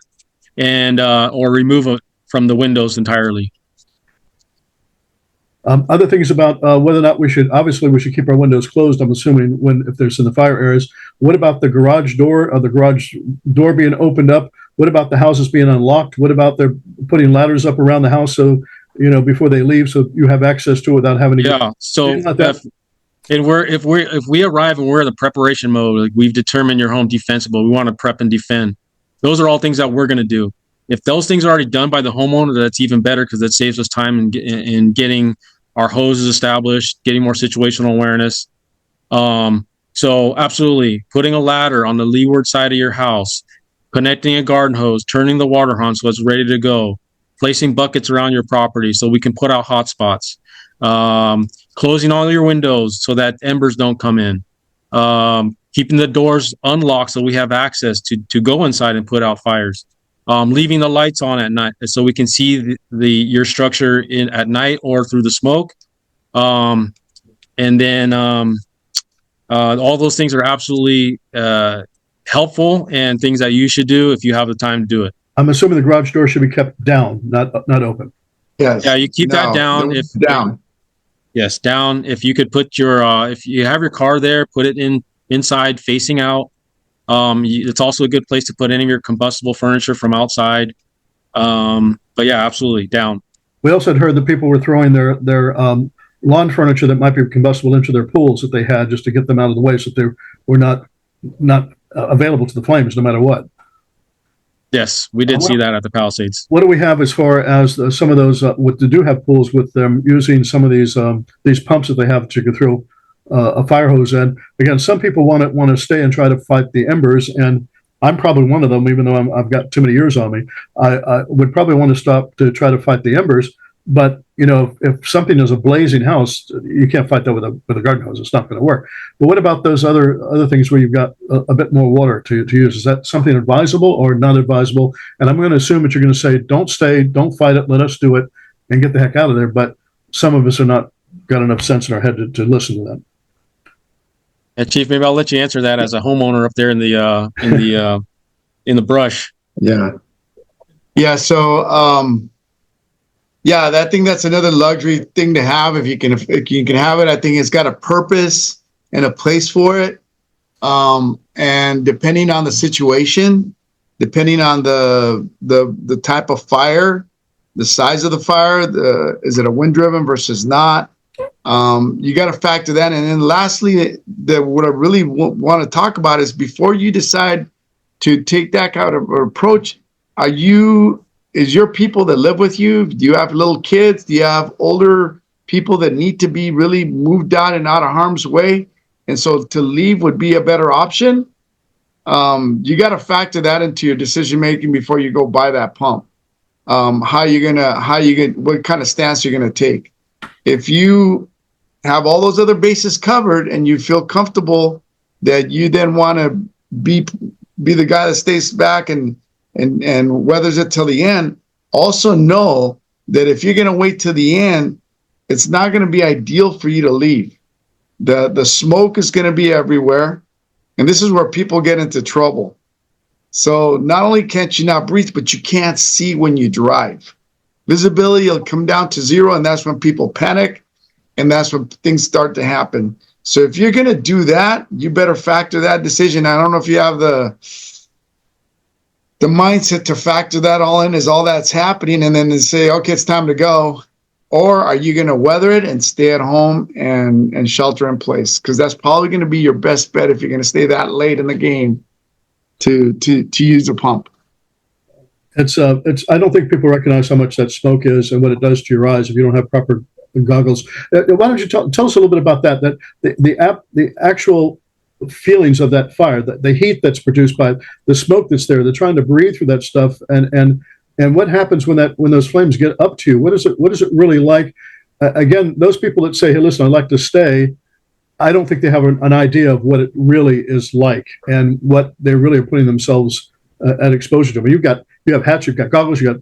and or remove it from the windows entirely. Other things about whether or not we should keep our windows closed. I'm assuming if there's in the fire areas. What about the garage door? The garage door being opened up? What about the houses being unlocked? What about they're putting ladders up around the house so before they leave, so you have access to it without having to get so if we arrive and we're in the preparation mode, like we've determined your home defensible, we want to prep and defend. Those are all things that we're going to do. If those things are already done by the homeowner, that's even better because it saves us time in getting our hoses established, getting more situational awareness. So absolutely, putting a ladder on the leeward side of your house, connecting a garden hose, turning the water on so it's ready to go, placing buckets around your property so we can put out hot spots, closing all your windows so that embers don't come in, keeping the doors unlocked so we have access to go inside and put out fires, leaving the lights on at night so we can see your structure at night or through the smoke. And then all those things are absolutely helpful and things that you should do if you have the time to do it. I'm assuming the garage door should be kept down, not open. Yes. Yeah, you keep that down. Down. Yes, down. If you could put your, if you have your car there, put it inside facing out. It's also a good place to put any of your combustible furniture from outside. But yeah, absolutely down. We also had heard that people were throwing their lawn furniture that might be combustible into their pools that they had just to get them out of the way so that they were not available to the flames no matter what. Yes, we did see that at the Palisades. What do we have as far as some of those what do have pools with them using some of these pumps that they have that you can throw a fire hose in? Again, some people want to stay and try to fight the embers, and I'm probably one of them. Even though I've got too many years on me, I would probably want to stop to try to fight the embers. But if something is a blazing house, you can't fight that with a garden hose. It's not going to work. But what about those other things where you've got a bit more water to use? Is that something advisable or not advisable? And I'm going to assume that you're going to say, don't stay, don't fight it, let us do it, and get the heck out of there. But some of us are not got enough sense in our head to listen to that. And Chief, maybe I'll let you answer that as a homeowner up there in the brush. Yeah. Yeah. So. Yeah, I think that's another luxury thing to have. If you can have it, I think it's got a purpose and a place for it. And depending on the situation, depending on the type of fire, the size of the fire, is it a wind driven versus not? You got to factor that in. And then lastly, what I really want to talk about is before you decide to take that kind of approach, is your people that live with you? Do you have little kids? Do you have older people that need to be really moved out and out of harm's way? And so to leave would be a better option. You got to factor that into your decision making before you go buy that pump. What kind of stance you're gonna take? If you have all those other bases covered and you feel comfortable that you then want to be the guy that stays back and weathers it till the end, also know that if you're going to wait till the end, it's not going to be ideal for you to leave. The smoke is going to be everywhere. And this is where people get into trouble. So not only can't you not breathe, but you can't see when you drive. Visibility will come down to zero, and that's when people panic, and that's when things start to happen. So if you're going to do that, you better factor that decision. I don't know if you have the mindset to factor that all in as all that's happening and then to say, okay, it's time to go. Or are you going to weather it and stay at home and shelter in place? Because that's probably going to be your best bet if you're going to stay that late in the game to use a pump. I don't think people recognize how much that smoke is and what it does to your eyes if you don't have proper goggles. Why don't you tell us a little bit about that the actual feelings of that fire, the heat that's produced by the smoke that's there. They're trying to breathe through that stuff, and what happens when those flames get up to you? What is it really like? Again, those people that say, "Hey, listen, I'd like to stay," I don't think they have an idea of what it really is like and what they really are putting themselves at exposure to. I mean, you have hats, you've got goggles, you got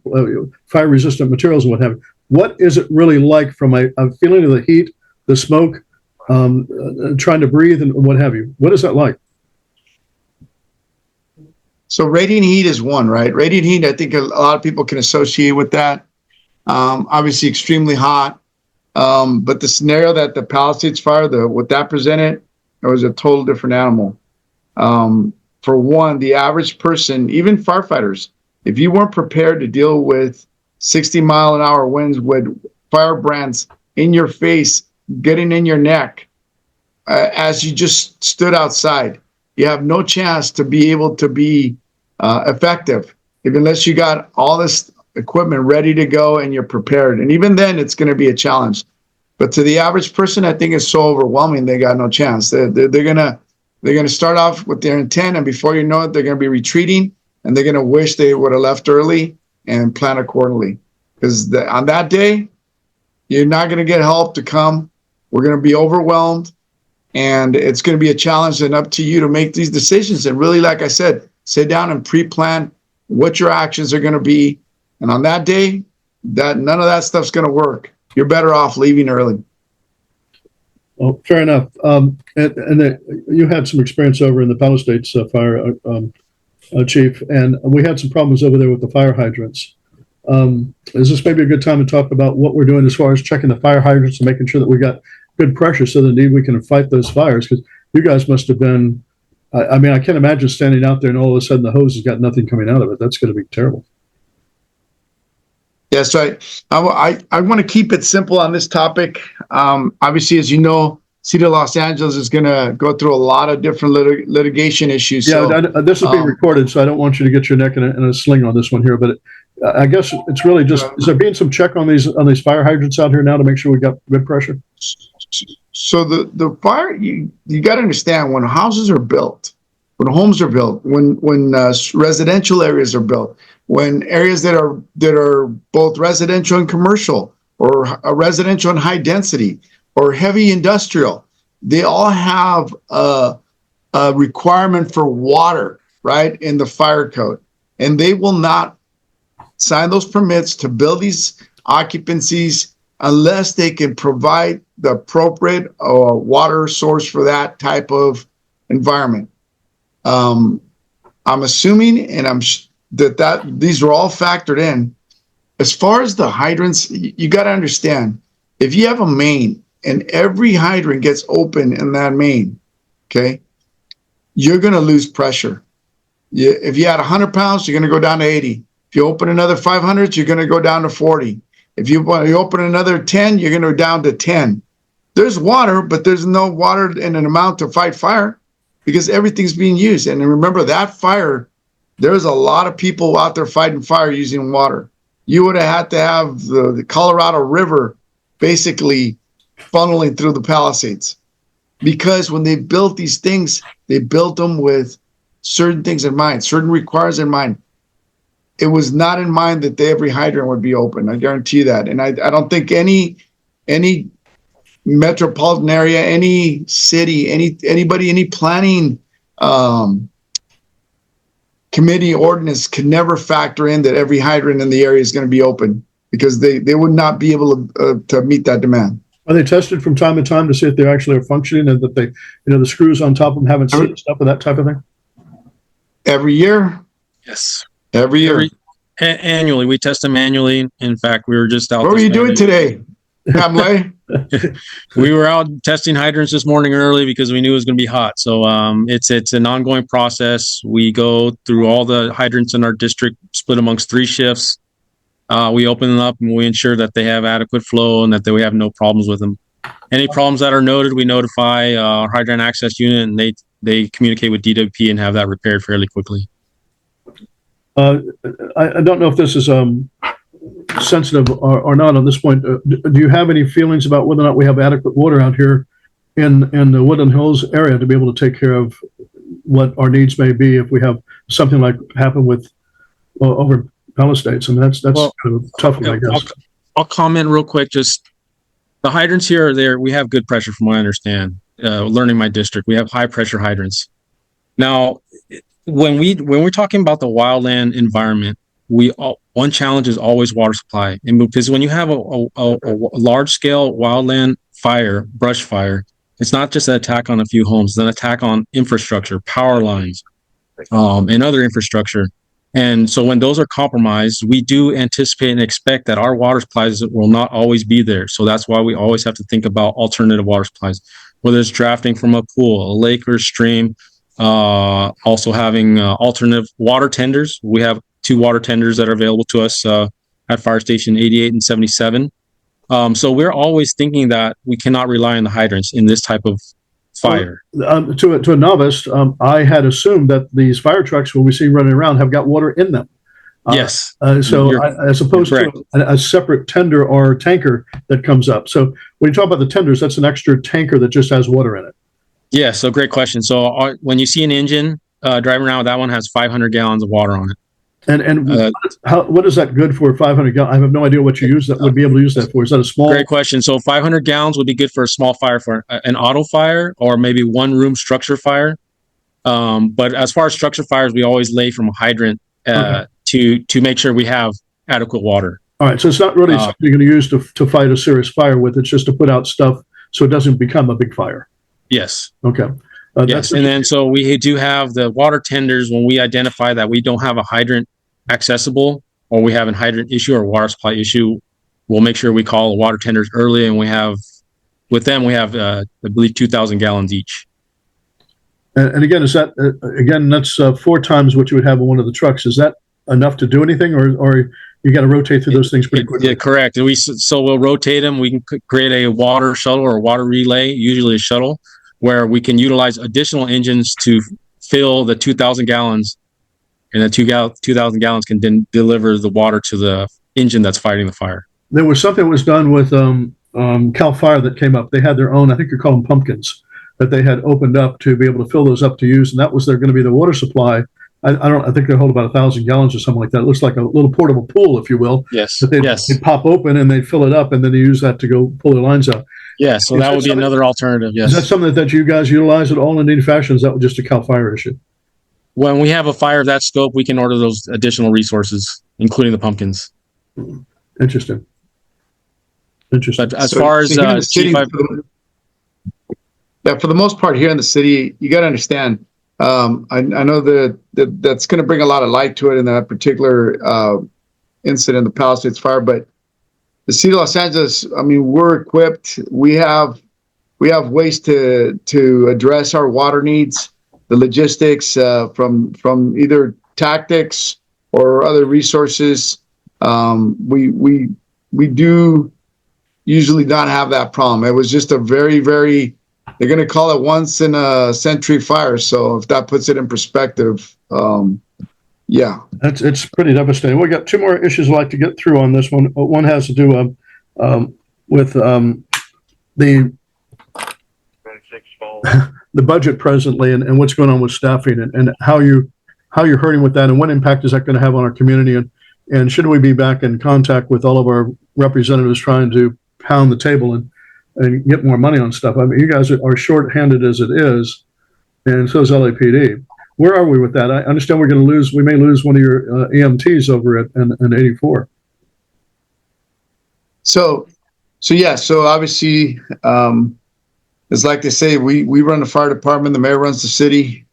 fire resistant materials, and what have you. What is it really like from a feeling of the heat, the smoke? Trying to breathe and what have you. What is that like? So radiant heat is one, right? Radiant heat, I think a lot of people can associate with that. Obviously extremely hot. But the scenario that the Palisades fire, what that presented, it was a total different animal. For one, the average person, even firefighters, if you weren't prepared to deal with 60-mile-an-hour winds with firebrands in your face, getting in your neck as you just stood outside, you have no chance to be able to be effective unless you got all this equipment ready to go and you're prepared. And even then, it's going to be a challenge. But to the average person, I think it's so overwhelming they got no chance. They're gonna start off with their intent, and before you know it, they're going to be retreating. and they're going to wish they would have left early and plan accordingly. Because on that day, you're not going to get help to come. We're going to be overwhelmed, and it's going to be a challenge, and up to you to make these decisions. And really, like I said, sit down and pre-plan what your actions are going to be. And on that day, that none of that stuff's going to work. You're better off leaving early. Oh, fair enough. You had some experience over in the Palisades fire, chief, and we had some problems over there with the fire hydrants. Is this maybe a good time to talk about what we're doing as far as checking the fire hydrants and making sure that we got good pressure so that indeed we can fight those fires? Because you guys must have been, I mean, I can't imagine standing out there and all of a sudden the hose has got nothing coming out of it. That's going to be terrible. Yes, I want to keep it simple on this topic. Obviously, as you know, City of Los Angeles is going to go through a lot of different litigation issues. Yeah, so, this is being recorded, so I don't want you to get your neck in a sling on this one here. But I guess it's really just, is there being some check on these fire hydrants out here now to make sure we got good pressure? So the fire, you got to understand, when houses are built, when homes are built, when residential areas are built, when areas that are both residential and commercial, or a residential and high density, or heavy industrial, they all have a requirement for water, right, in the fire code. And they will not sign those permits to build these occupancies unless they can provide the appropriate water source for that type of environment. I'm assuming, and that these are all factored in. As far as the hydrants, you got to understand, if you have a main and every hydrant gets open in that main, okay, you're going to lose pressure. If you had 100 pounds, you're going to go down to 80. If you open another 500, you're going to go down to 40. If you open another 10, you're going to go down to 10. There's water, but there's no water in an amount to fight fire because everything's being used. And remember, that fire, there's a lot of people out there fighting fire using water. You would have had to have the Colorado River basically funneling through the Palisades, because when they built these things, they built them with certain things in mind, certain requirements in mind. It was not in mind that every hydrant would be open. I guarantee that. And I don't think any metropolitan area, any city, anybody, any planning committee ordinance could never factor in that every hydrant in the area is going to be open, because they would not be able to meet that demand. Are they tested from time to time to see if they actually are functioning and that they, the screws on top of them haven't seized up and that type of thing? Every year? Yes. Every year. Annually. We test them annually. In fact, we were just out. What were you doing today, Captain? We were out testing hydrants this morning early because we knew it was going to be hot. So it's an ongoing process. We go through all the hydrants in our district, split amongst 3 shifts. We open them up and we ensure that they have adequate flow and that we have no problems with them. Any problems that are noted, we notify our hydrant access unit, and they communicate with DWP and have that repaired fairly quickly. I don't know if this is sensitive or not on this point. Do you have any feelings about whether or not we have adequate water out here in the Woodland Hills area to be able to take care of what our needs may be if we have something like happen with over Palisades? I mean, that's kind of a tough one, I guess. I'll comment real quick. Just the hydrants here are there. We have good pressure from what I understand. Learning my district, we have high pressure hydrants. Now, when we're talking about the wildland environment, one challenge is always water supply. And because when you have a large scale wildland fire, brush fire, it's not just an attack on a few homes, it's an attack on infrastructure, power lines, and other infrastructure. And so when those are compromised, we do anticipate and expect that our water supplies will not always be there. So that's why we always have to think about alternative water supplies, whether it's drafting from a pool, a lake or stream, also having alternative water tenders. We have 2 water tenders that are available to us at Fire Station 88 and 77. So we're always thinking that we cannot rely on the hydrants in this type of fire. To a novice, I had assumed that these fire trucks, when we see running around, have got water in them. Yes. So as opposed to a separate tender or tanker that comes up. So when you talk about the tenders, that's an extra tanker that just has water in it. Yeah. So great question. So when you see an engine, driving around with that one has 500 gallons of water on it. And what is that good for? 500 gallons? I have no idea what you use that would be able to use that for. Is that a small? Great question. So 500 gallons would be good for a small fire, for an auto fire or maybe one room structure fire. But as far as structure fires, we always lay from a hydrant to make sure we have adequate water. All right, so it's not really something you're going to use to fight a serious fire with. It's just to put out stuff so it doesn't become a big fire. Yes. Okay. Yes, and then so we do have the water tenders when we identify that we don't have a hydrant accessible or we have a hydrant issue or water supply issue. We'll make sure we call the water tenders early, and we have I believe 2,000 gallons each. And again, is that that's 4 times what you would have in one of the trucks? Is that enough to do anything, or you got to rotate through those things pretty quickly? Yeah, correct. So we'll rotate them. We can create a water shuttle or a water relay, usually a shuttle, where we can utilize additional engines to fill the 2,000 gallons, and the 2,000 gallons can then deliver the water to the engine that's fighting the fire. There was something that was done with Cal Fire that came up. They had their own, I think you call them pumpkins, that they had opened up to be able to fill those up to use, and that was going to be the water supply. I think they hold about 1,000 gallons or something like that. It looks like a little portable pool, if you will. Yes. They'd pop open and they'd fill it up, and then they use that to go pull their lines out. Yeah, so that would be another alternative. Yes. Is that something that you guys utilize at all in any fashion? Is that just a Cal Fire issue? When we have a fire of that scope, we can order those additional resources, including the pumpkins. Interesting. But as far as C5, for the most part here in the city, you got to understand. I know that's going to bring a lot of light to it in that particular incident, the Palisades fire. But the city of Los Angeles, I mean, we're equipped. We have ways to address our water needs, the logistics from either tactics or other resources. We do usually not have that problem. It was just a very, very, they're going to call it once in a century fire. So if that puts it in perspective, yeah. It's pretty devastating. We got 2 more issues I'd like to get through on this one. One has to do with the budget presently and what's going on with staffing and how you're hurting with that and what impact is that going to have on our community, and should we be back in contact with all of our representatives trying to pound the table and get more money on stuff? I mean, you guys are short-handed as it is, and so is LAPD. Where are we with that? I understand we may lose one of your EMTs over at 84. So obviously, it's like they say, we run the fire department, the mayor runs the city.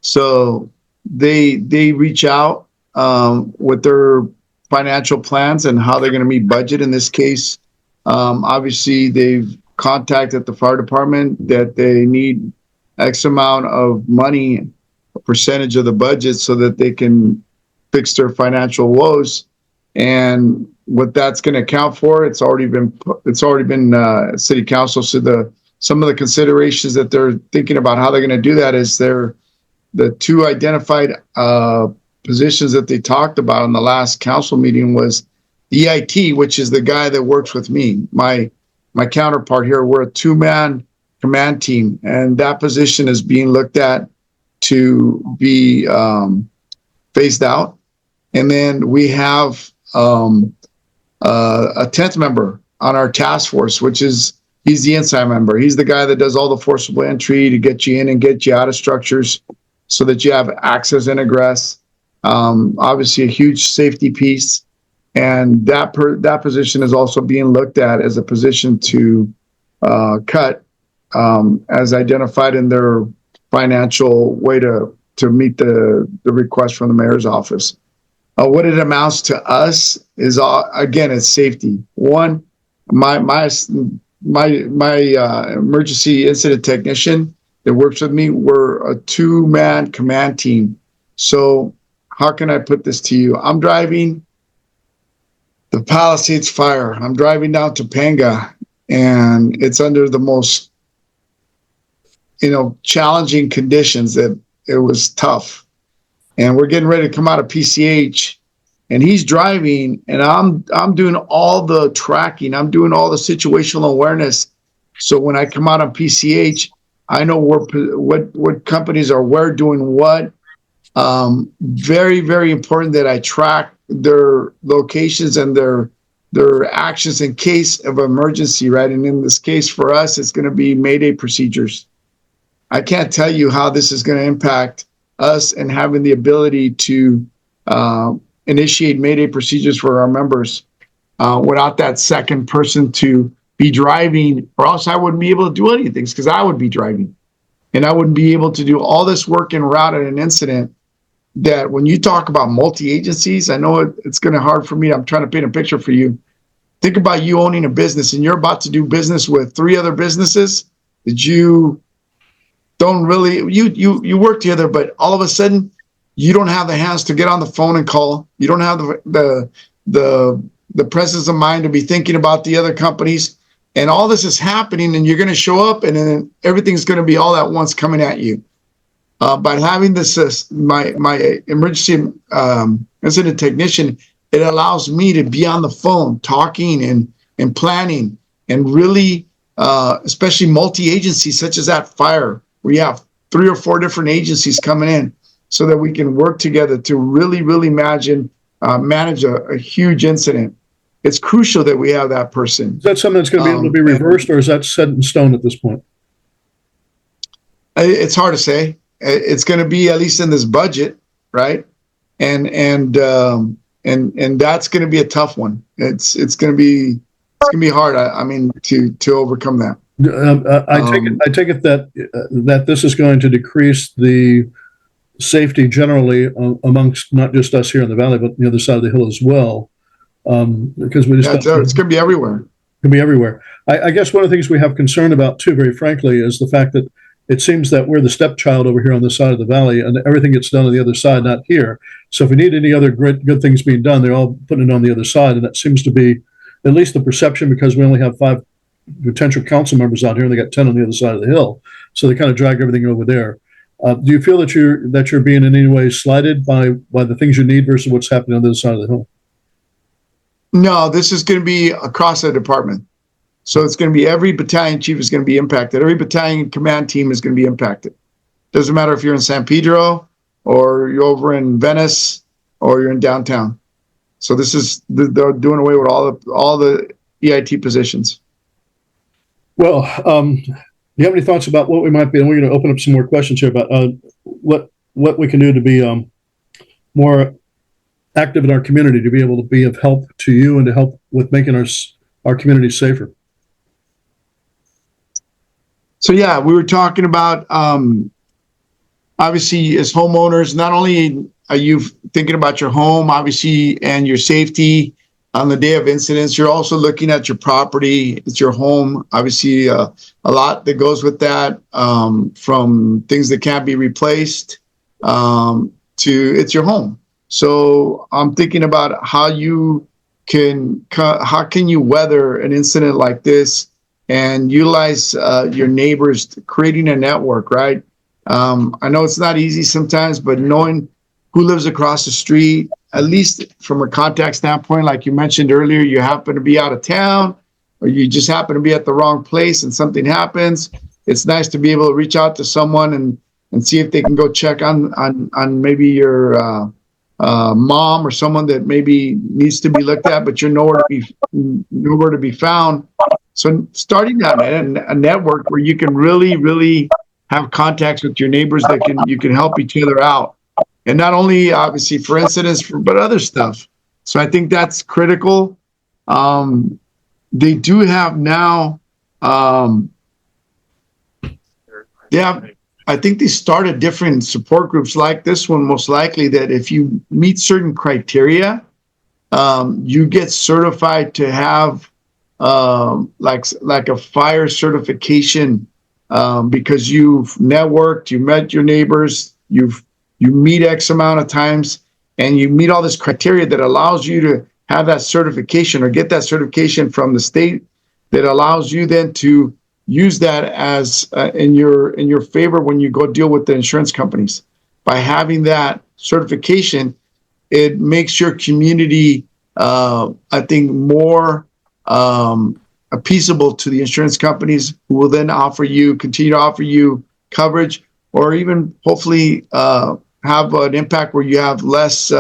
So they reach out with their financial plans and how they're going to meet budget. In this case, obviously they've contacted the fire department that they need X amount of money, a percentage of the budget, so that they can fix their financial woes. And what that's going to account for, it's already been city council. So some of the considerations that they're thinking about how they're going to do that is the 2 identified positions that they talked about in the last council meeting was EIT, which is the guy that works with me, my counterpart here. We're a 2-man command team, and that position is being looked at to be phased out. And then we have a 10th member on our task force, he's the inside member. He's the guy that does all the forcible entry to get you in and get you out of structures so that you have access and egress. Obviously a huge safety piece. And that position is also being looked at as a position to cut as identified in their financial way to meet the request from the mayor's office. What it amounts to us is, again, it's safety. One, my emergency incident technician that works with me, we're a 2-man command team. So how can I put this to you? I'm driving the Palisades fire. I'm driving down Topanga, and it's under the most, challenging conditions. That it was tough. And we're getting ready to come out of PCH, and he's driving, and I'm doing all the tracking. I'm doing all the situational awareness. So when I come out on PCH, I know what companies are where doing what. Very, very important that I track their locations and their actions in case of emergency, right? And in this case for us, it's going to be Mayday procedures. I can't tell you how this is going to impact us and having the ability to initiate Mayday procedures for our members without that second person to be driving, or else I wouldn't be able to do anything because I would be driving. And I wouldn't be able to do all this work en route at an incident. That when you talk about multi-agencies, I know it's going to hard for me. I'm trying to paint a picture for you. Think about you owning a business and you're about to do business with 3 other businesses that you don't really, you work together, but all of a sudden you don't have the hands to get on the phone and call. You don't have the presence of mind to be thinking about the other companies. And all this is happening and you're going to show up and then everything's going to be all at once coming at you. By having this, my emergency incident technician, it allows me to be on the phone talking and planning and really, especially multi-agency such as that fire, where you have 3 or 4 different agencies coming in so that we can work together to really, really manage a huge incident. It's crucial that we have that person. Is that something that's going to be able to be reversed, or is that set in stone at this point? It's hard to say. It's going to be at least in this budget, right? And that's going to be a tough one. It's going to be hard. I mean, to overcome that. I take it that this is going to decrease the safety generally amongst not just us here in the valley, but the other side of the hill as well. Because we just it's going to be everywhere. It can be everywhere. I guess one of the things we have concern about too, very frankly, is the fact that it seems that we're the stepchild over here on this side of the valley, and everything gets done on the other side, not here. So if we need any other good things being done, they're all putting it on the other side, and that seems to be at least the perception, because we only have 5 potential council members out here, and they got 10 on the other side of the hill. So they kind of drag everything over there. Do you feel that you're being in any way slighted by the things you need versus what's happening on the other side of the hill? No, this is going to be across the department. So it's going to be every battalion chief is going to be impacted. Every battalion command team is going to be impacted. Doesn't matter if you're in San Pedro or you're over in Venice or you're in downtown. So they're doing away with all the EIT positions. Well, do you have any thoughts about what we might be? And we're going to open up some more questions here about what we can do to be more active in our community, to be able to be of help to you and to help with making our community safer. So yeah, we were talking about obviously as homeowners, not only are you thinking about your home, obviously, and your safety on the day of incidents, you're also looking at your property. It's your home. Obviously, a lot that goes with that, from things that can't be replaced to it's your home. So I'm thinking about how can you weather an incident like this and utilize your neighbors, creating a network, right? I know it's not easy sometimes, but knowing who lives across the street, at least from a contact standpoint, like you mentioned earlier, you happen to be out of town or you just happen to be at the wrong place and something happens. It's nice to be able to reach out to someone and see if they can go check on maybe your mom or someone that maybe needs to be looked at, but you're nowhere to be found. So starting a network where you can really, really have contacts with your neighbors that you can help each other out. And not only obviously for incidents, but other stuff. So I think that's critical. They do have now, I think they started different support groups like this one, most likely, that if you meet certain criteria, you get certified to have like a fire certification, because you've networked, you met your neighbors, you meet X amount of times, and you meet all this criteria that allows you to have that certification or get that certification from the state that allows you then to use that as in your favor when you go deal with the insurance companies. By having that certification, it makes your community, I think, more appeasable to the insurance companies, who will then continue to offer you coverage, or even hopefully have an impact where you have less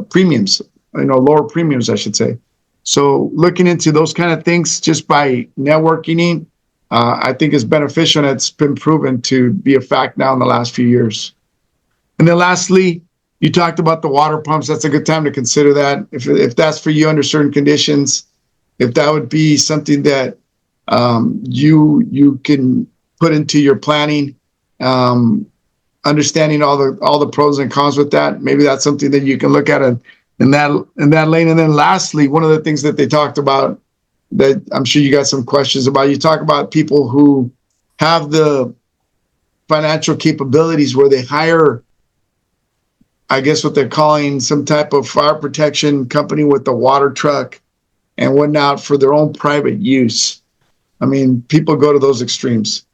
premiums, lower premiums, I should say. So looking into those kind of things just by networking, I think is beneficial, and it's been proven to be a fact now in the last few years. And then lastly, you talked about the water pumps. That's a good time to consider that. If that's for you under certain conditions, if that would be something that you can put into your planning, understanding all the pros and cons with that, maybe that's something that you can look at in that lane. And then lastly, one of the things that they talked about that I'm sure you got some questions about, you talk about people who have the financial capabilities where they hire, I guess what they're calling some type of fire protection company with a water truck and whatnot for their own private use. I mean, people go to those extremes.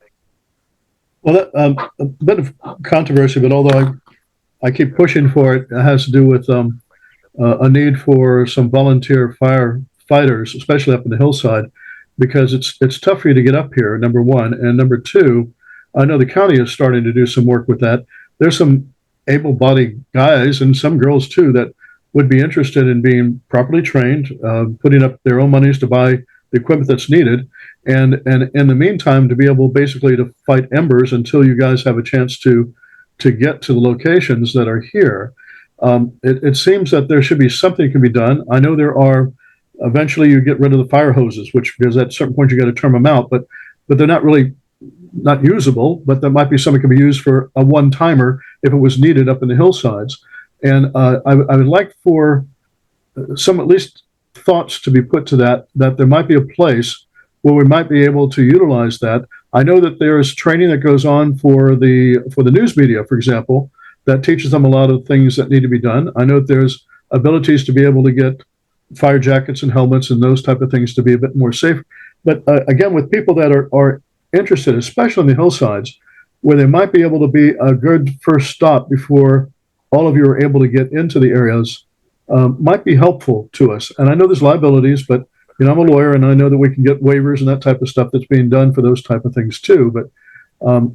Well, a bit of controversy, but although I keep pushing for it, it has to do with a need for some volunteer firefighters, especially up in the hillside, because it's tough for you to get up here, number one. And number two, I know the county is starting to do some work with that. There's some able-bodied guys and some girls too that would be interested in being properly trained, putting up their own monies to buy the equipment that's needed, and in the meantime to be able basically to fight embers until you guys have a chance to get to the locations that are here. It seems that there should be something can be done. I know there are. Eventually, you get rid of the fire hoses, because at a certain point you got to term them out, but they're not really not usable. But that might be something that can be used for a one-timer if it was needed up in the hillsides. And I would like for some at least thoughts to be put to that there might be a place where we might be able to utilize that. I know that there's training that goes on for the news media, for example, that teaches them a lot of things that need to be done. I know that there's abilities to be able to get fire jackets and helmets and those type of things to be a bit more safe. But again, with people that are interested, especially on the hillsides, where they might be able to be a good first stop before all of you are able to get into the areas, might be helpful to us. And I know there's liabilities, but I'm a lawyer, and I know that we can get waivers and that type of stuff that's being done for those type of things too. But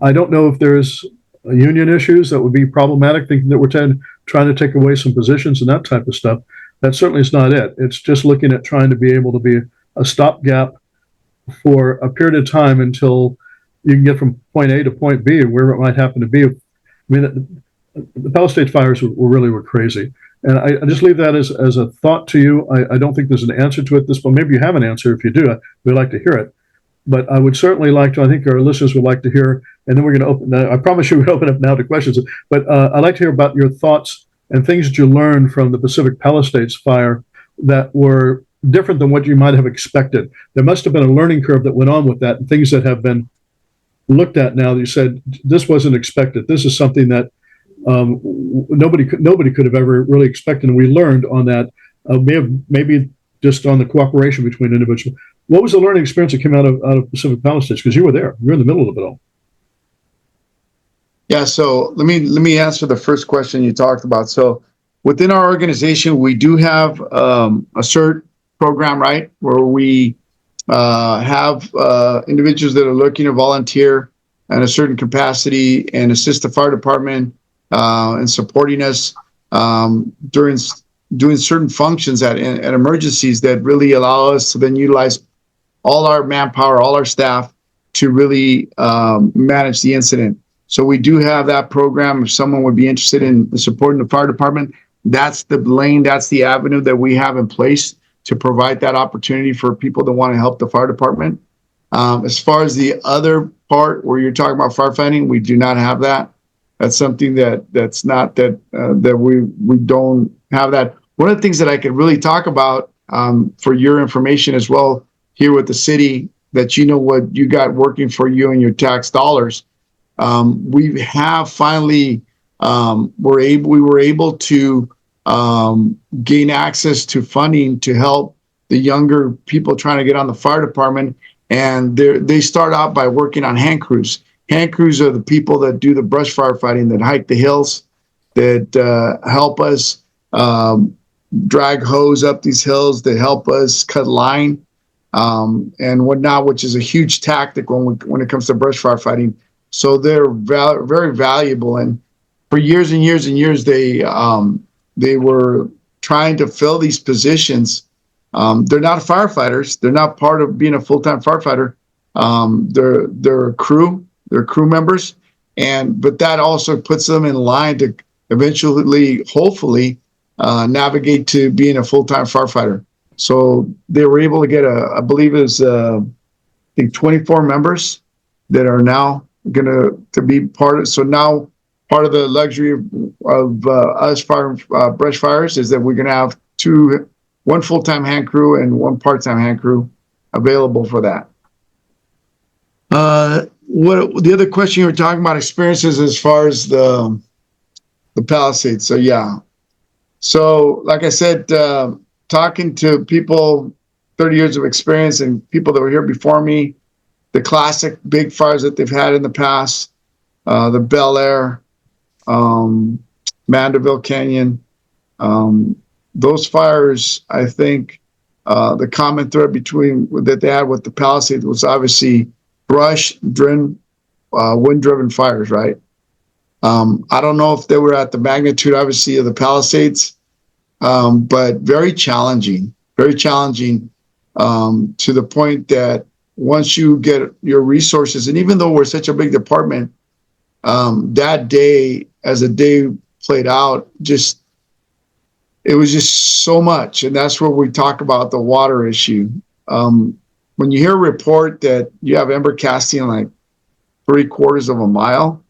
I don't know if there's union issues that would be problematic, thinking that we're trying to take away some positions and that type of stuff. That certainly is not it. It's just looking at trying to be able to be a stopgap for a period of time until you can get from point A to point B, wherever it might happen to be. I mean, the Palisades fires were crazy. And I just leave that as a thought to you. I don't think there's an answer to it this point. Maybe you have an answer. If you do, we'd like to hear it. But I would certainly like to, I think our listeners would like to hear, and then we're going to open, I promise you we'll open up now to questions. But I'd like to hear about your thoughts and things that you learned from the Pacific Palisades fire that were different than what you might have expected. There must have been a learning curve that went on with that, and things that have been looked at now that you said, this wasn't expected. This is something that nobody could have ever really expected. And we learned on that, maybe just on the cooperation between individuals. What was the learning experience that came out of Pacific Palisades? Because you were there, you're in the middle of it all. Yeah, so let me answer the first question you talked about. So within our organization, we do have a CERT program, right, where we have individuals that are looking to volunteer in a certain capacity and assist the fire department in supporting us during doing certain functions at emergencies that really allow us to then utilize all our manpower, all our staff to really manage the incident. So we do have that program. If someone would be interested in supporting the fire department, that's the lane, that's the avenue that we have in place to provide that opportunity for people that want to help the fire department. As far as the other part where you're talking about firefighting, we do not have that. That's something that we don't have that. One of the things that I could really talk about for your information as well here with the city, that you know what you got working for you and your tax dollars. We have finally we were able to gain access to funding to help the younger people trying to get on the fire department, and they start out by working on hand crews. Hand crews are the people that do the brush firefighting, that hike the hills, that help us drag hose up these hills, that help us cut line. and whatnot, which is a huge tactic when it comes to brush firefighting. So they're very valuable. And for years and years and years, they were trying to fill these positions. They're not firefighters. They're not part of being a full-time firefighter. They're crew. They're crew members, but that also puts them in line to eventually, hopefully, navigate to being a full-time firefighter. So they were able to get I believe it was, I think 24 members that are now going to be part of. So now part of the luxury of us brush fires is that we're going to have one full-time hand crew and one part-time hand crew available for that. What the other question you were talking about, experiences as far as the Palisades. So yeah. So like I said, talking to people, 30 years of experience and people that were here before me, the classic big fires that they've had in the past, the Bel Air, Mandeville Canyon, those fires, I think the common thread that they had with the Palisades was obviously wind-driven fires, right? I don't know if they were at the magnitude, obviously, of the Palisades, but very challenging to the point that once you get your resources, and even though we're such a big department, that day, as the day played out, it was just so much. And that's where we talk about the water issue. When you hear a report that you have ember casting like 3/4 of a mile,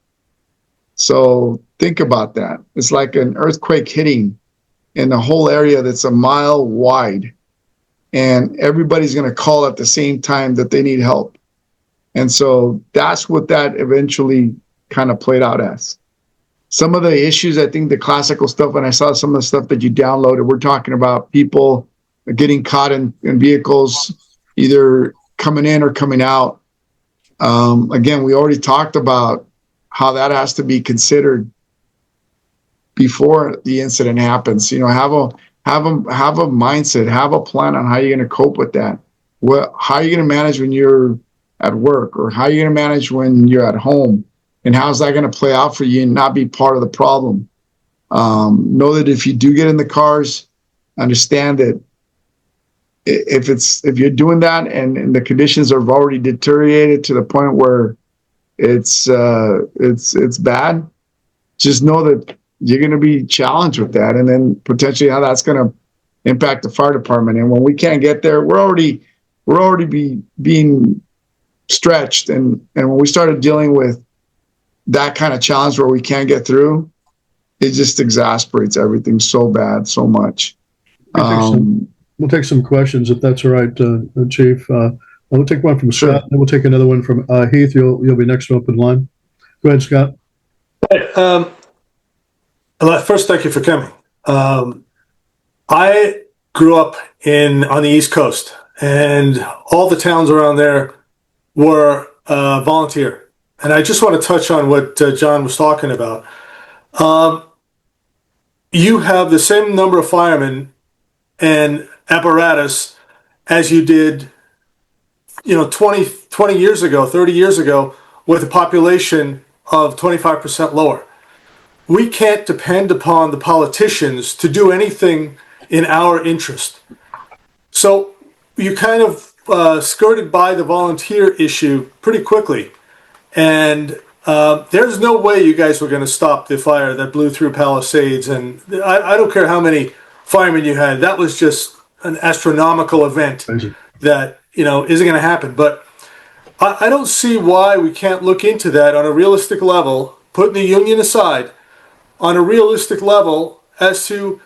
so think about that. It's like an earthquake hitting in the whole area that's a mile wide, and everybody's going to call at the same time that they need help. And so that's what that eventually kind of played out as. Some of the issues, I think the classical stuff, and I saw some of the stuff that you downloaded, we're talking about people getting caught in vehicles, either coming in or coming out. Again, we already talked about how that has to be considered before the incident happens. Have a mindset, have a plan on how you're going to cope with that. How are you going to manage when you're at work, or how are you going to manage when you're at home, and how's that going to play out for you and not be part of the problem? Know that if you do get in the cars, understand that if you're doing that and the conditions have already deteriorated to the point where it's bad, just know that you're going to be challenged with that, and then potentially how that's going to impact the fire department. And when we can't get there, we're already being stretched, and when we started dealing with that kind of challenge where we can't get through, it just exasperates everything so bad, so much. We'll take some questions if that's all right, Chief. We'll take one from Sure. Scott, then we'll take another one from Heath. You'll be next up in line. Go ahead, Scott. First, thank you for coming. I grew up on the East Coast, and all the towns around there were volunteer. And I just want to touch on what John was talking about. You have the same number of firemen and apparatus as you did, 20 years ago, 30 years ago, with a population of 25% lower. We can't depend upon the politicians to do anything in our interest. So you kind of skirted by the volunteer issue pretty quickly. And there's no way you guys were going to stop the fire that blew through Palisades. And I don't care how many firemen you had. That was just an astronomical event that, isn't going to happen. But I don't see why we can't look into that on a realistic level, putting the union aside, on a realistic level as to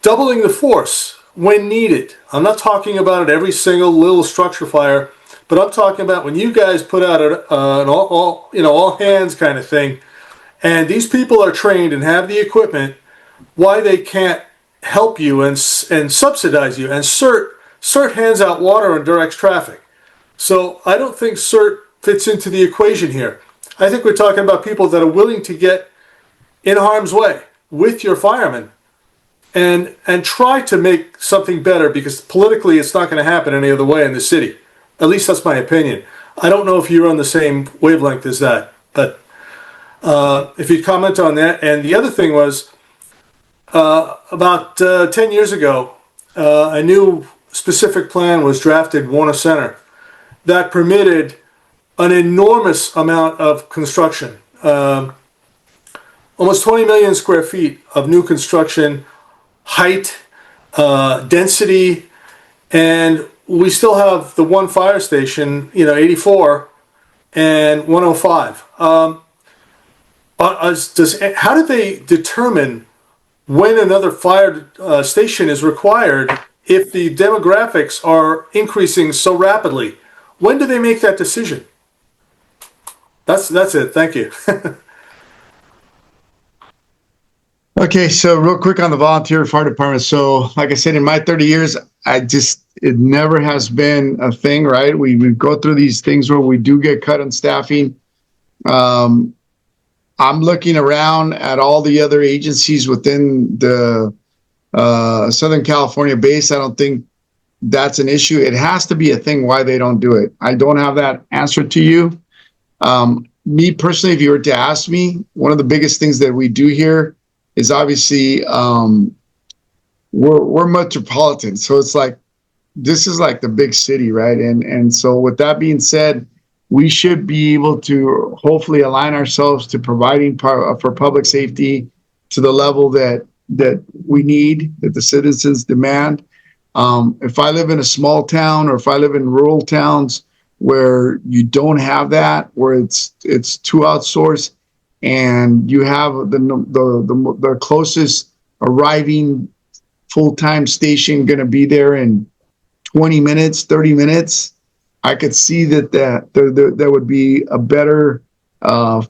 doubling the force when needed. I'm not talking about every single little structure fire, but I'm talking about when you guys put out an all hands kind of thing, and these people are trained and have the equipment, why they can't help you and subsidize you. And CERT hands out water and directs traffic. So I don't think CERT fits into the equation here. I think we're talking about people that are willing to get in harm's way with your firemen and try to make something better, because politically it's not going to happen any other way in the city. At least that's my opinion. I don't know if you're on the same wavelength as that, but if you'd comment on that. And the other thing was, about 10 years ago, a new specific plan was drafted, Warner Center, that permitted an enormous amount of construction. Almost 20 million square feet of new construction, height, density, and we still have the one fire station, 84 and 105. How do they determine when another fire station is required if the demographics are increasing so rapidly? When do they make that decision? That's it. Thank you. Okay, so real quick on the volunteer fire department. So, like I said, in my 30 years, it never has been a thing, right? We go through these things where we do get cut on staffing. I'm looking around at all the other agencies within the Southern California base. I don't think that's an issue. It has to be a thing why they don't do it. I don't have that answer to you. Me personally, if you were to ask me, one of the biggest things that we do here is obviously we're metropolitan, so it's like this is like the big city, right? And so with that being said, we should be able to hopefully align ourselves to providing for public safety to the level that we need, that the citizens demand. If I live in a small town, or if I live in rural towns where you don't have that, where it's too outsourced, and you have the closest arriving full-time station going to be there in 20 minutes, 30 minutes, I could see that there would be a better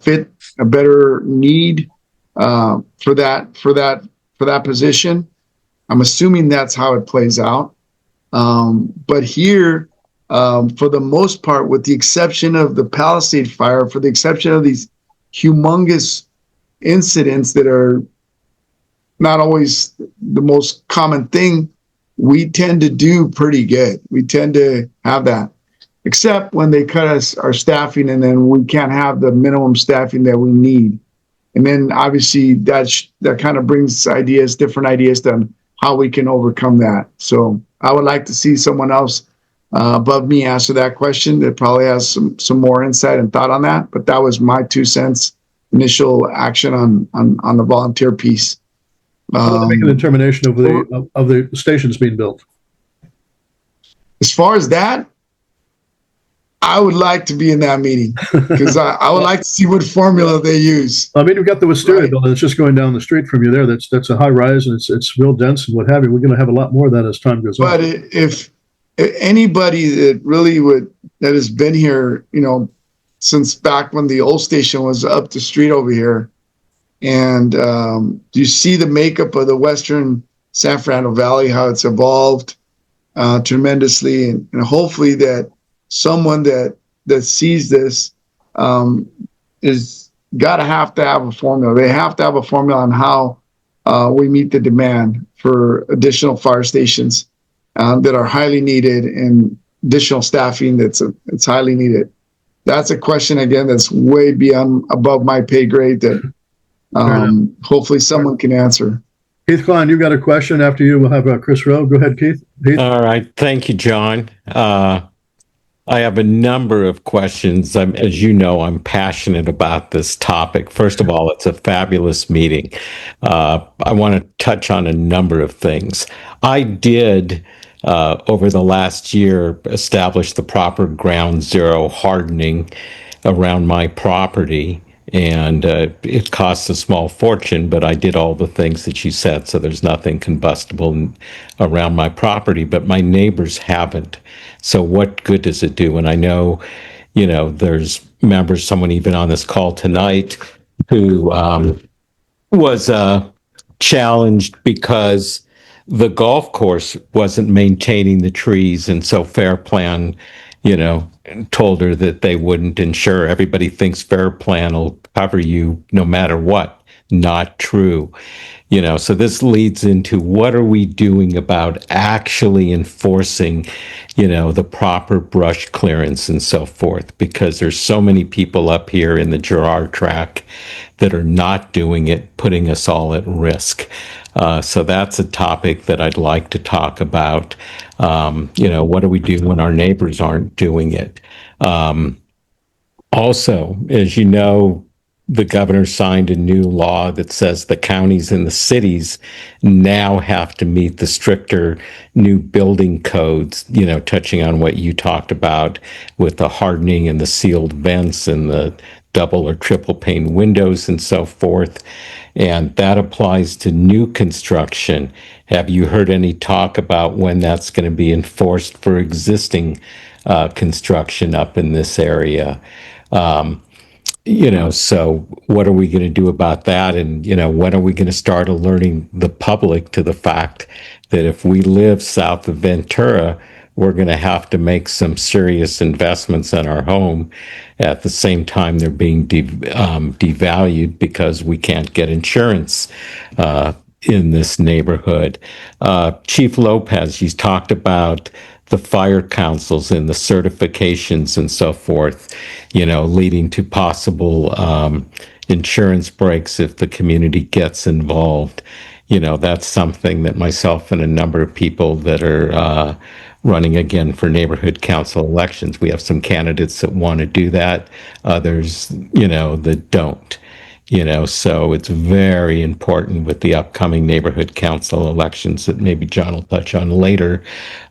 fit, a better need for that position. I'm assuming that's how it plays out. But here, for the most part, with the exception of the Palisade fire, for the exception of these humongous incidents that are not always the most common thing, we tend to do pretty good. We tend to have that, except when they cut us our staffing and then we can't have the minimum staffing that we need. And then obviously that kind of brings different ideas on how we can overcome that. So I would like to see someone else above me answer that question that probably has some more insight and thought on that. But that was my 2 cents initial action on the volunteer piece. Make a determination of the stations being built. As far as that, I would like to be in that meeting, because I would like to see what formula they use. I mean, we've got the Wisteria building that's just going down the street from you there. That's a high rise, and it's real dense and what have you. We're going to have a lot more of that as time goes on. But if anybody that has been here, since back when the old station was up the street over here, and you see the makeup of the Western San Fernando Valley, how it's evolved tremendously, and hopefully that someone that sees this is got to have a formula. They have to have a formula on how we meet the demand for additional fire stations that are highly needed, and additional staffing that's highly needed. That's a question, again, that's way above my pay grade that hopefully someone can answer. Keith Klein, you've got a question. After you, we'll have Chris Rowe. Go ahead, Keith. All right. Thank you, John. I have a number of questions. As you know, I'm passionate about this topic. First of all, it's a fabulous meeting. I want to touch on a number of things. I did, over the last year, establish the proper ground zero hardening around my property. And it costs a small fortune, but I did all the things that you said, so there's nothing combustible around my property, but my neighbors haven't. So what good does it do? And I know, there's members, someone even on this call tonight, who was challenged because the golf course wasn't maintaining the trees, and so Fair Plan, told her that they wouldn't insure. Everybody thinks Fair Plan will cover you no matter what. not true. So this leads into what are we doing about actually enforcing, the proper brush clearance and so forth, because there's so many people up here in the Girard track that are not doing it, putting us all at risk. So that's a topic that I'd like to talk about. What do we do when our neighbors aren't doing it? Also, as you know, the governor signed a new law that says the counties and the cities now have to meet the stricter new building codes, touching on what you talked about with the hardening and the sealed vents and the double or triple pane windows and so forth. And that applies to new construction. Have you heard any talk about when that's going to be enforced for existing construction up in this area? So what are we going to do about that? And, when are we going to start alerting the public to the fact that if we live south of Ventura, we're going to have to make some serious investments in our home at the same time they're being devalued because we can't get insurance in this neighborhood. Chief Lopez, he's talked about the fire councils and the certifications and so forth, leading to possible insurance breaks if the community gets involved. That's something that myself and a number of people that are running again for neighborhood council elections, we have some candidates that want to do that, others, that don't. So it's very important with the upcoming neighborhood council elections that maybe John will touch on later,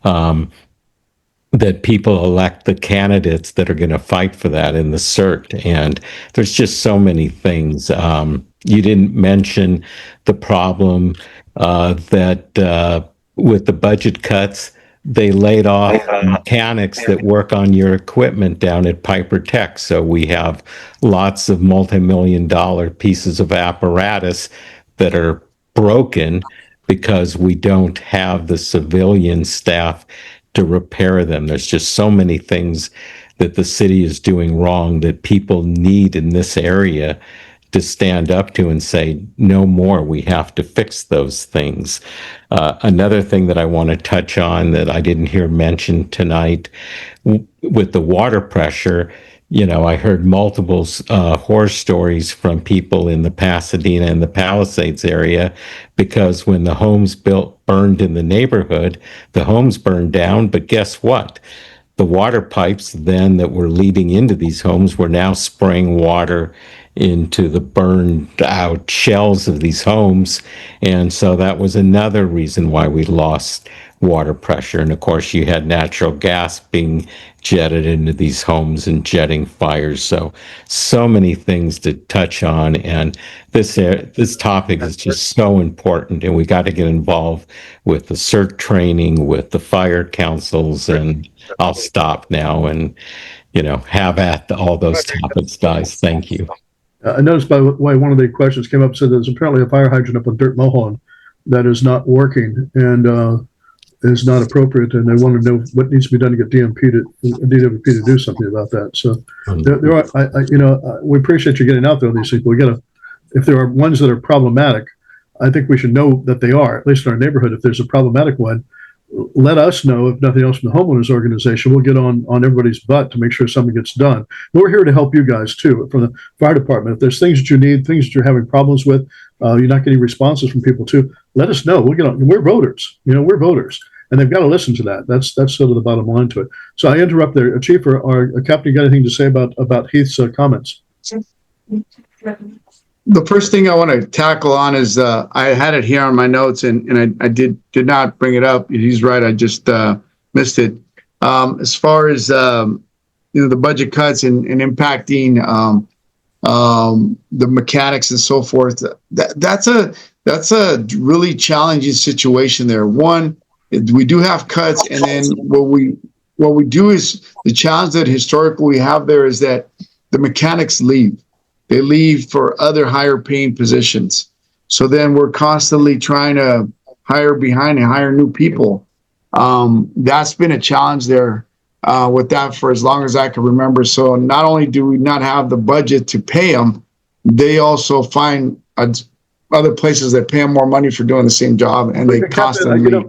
that people elect the candidates that are going to fight for that in the CERT. And there's just so many things. You didn't mention the problem that with the budget cuts, they laid off mechanics that work on your equipment down at Piper Tech. So we have lots of multi-million-dollar pieces of apparatus that are broken because we don't have the civilian staff to repair them. There's just so many things that the city is doing wrong that people need in this area to stand up to and say, no more, we have to fix those things. Another thing that I want to touch on that I didn't hear mentioned tonight, with the water pressure, I heard multiple horror stories from people in the Pasadena and the Palisades area, because when the homes burned in the neighborhood, the homes burned down, but guess what? The water pipes then that were leading into these homes were now spraying water into the burned out shells of these homes. And so that was another reason why we lost water pressure. And of course, you had natural gas being jetted into these homes and jetting fires. So many things to touch on. And this topic is just so important. And we got to get involved with the CERT training, with the fire councils. And I'll stop now and, have at all those topics, guys. Thank you. I noticed by the way one of the questions came up, said there's apparently a fire hydrant up on Dirt Mulholland that is not working and is not appropriate, and they want to know what needs to be done to get DWP to do something about that. So there are, we appreciate you getting out there on these things. If there are ones that are problematic, I think we should know that they are, at least in our neighborhood. If there's a problematic one, let us know. If nothing else from the homeowners organization, we'll get on everybody's butt to make sure something gets done. We're here to help you guys too, from the fire department. If there's things that you need, things that you're having problems with, you're not getting responses from people too, let us know. We'll get on. We're voters. We're voters, and they've got to listen to that. That's sort of the bottom line to it. So I interrupt there. Chief or Captain, you got anything to say about Heath's comments? The first thing I want to tackle on is I had it here on my notes, and I did not bring it up. He's right. I just missed it. As far as the budget cuts and impacting the mechanics and so forth, that's a really challenging situation there. One, we do have cuts, and then what we do is the challenge that historically we have there is that the mechanics leave. They leave for other higher paying positions. So then we're constantly trying to hire behind and hire new people. That's been a challenge there with that for as long as I can remember. So not only do we not have the budget to pay them, they also find other places that pay them more money for doing the same job, and they constantly. Then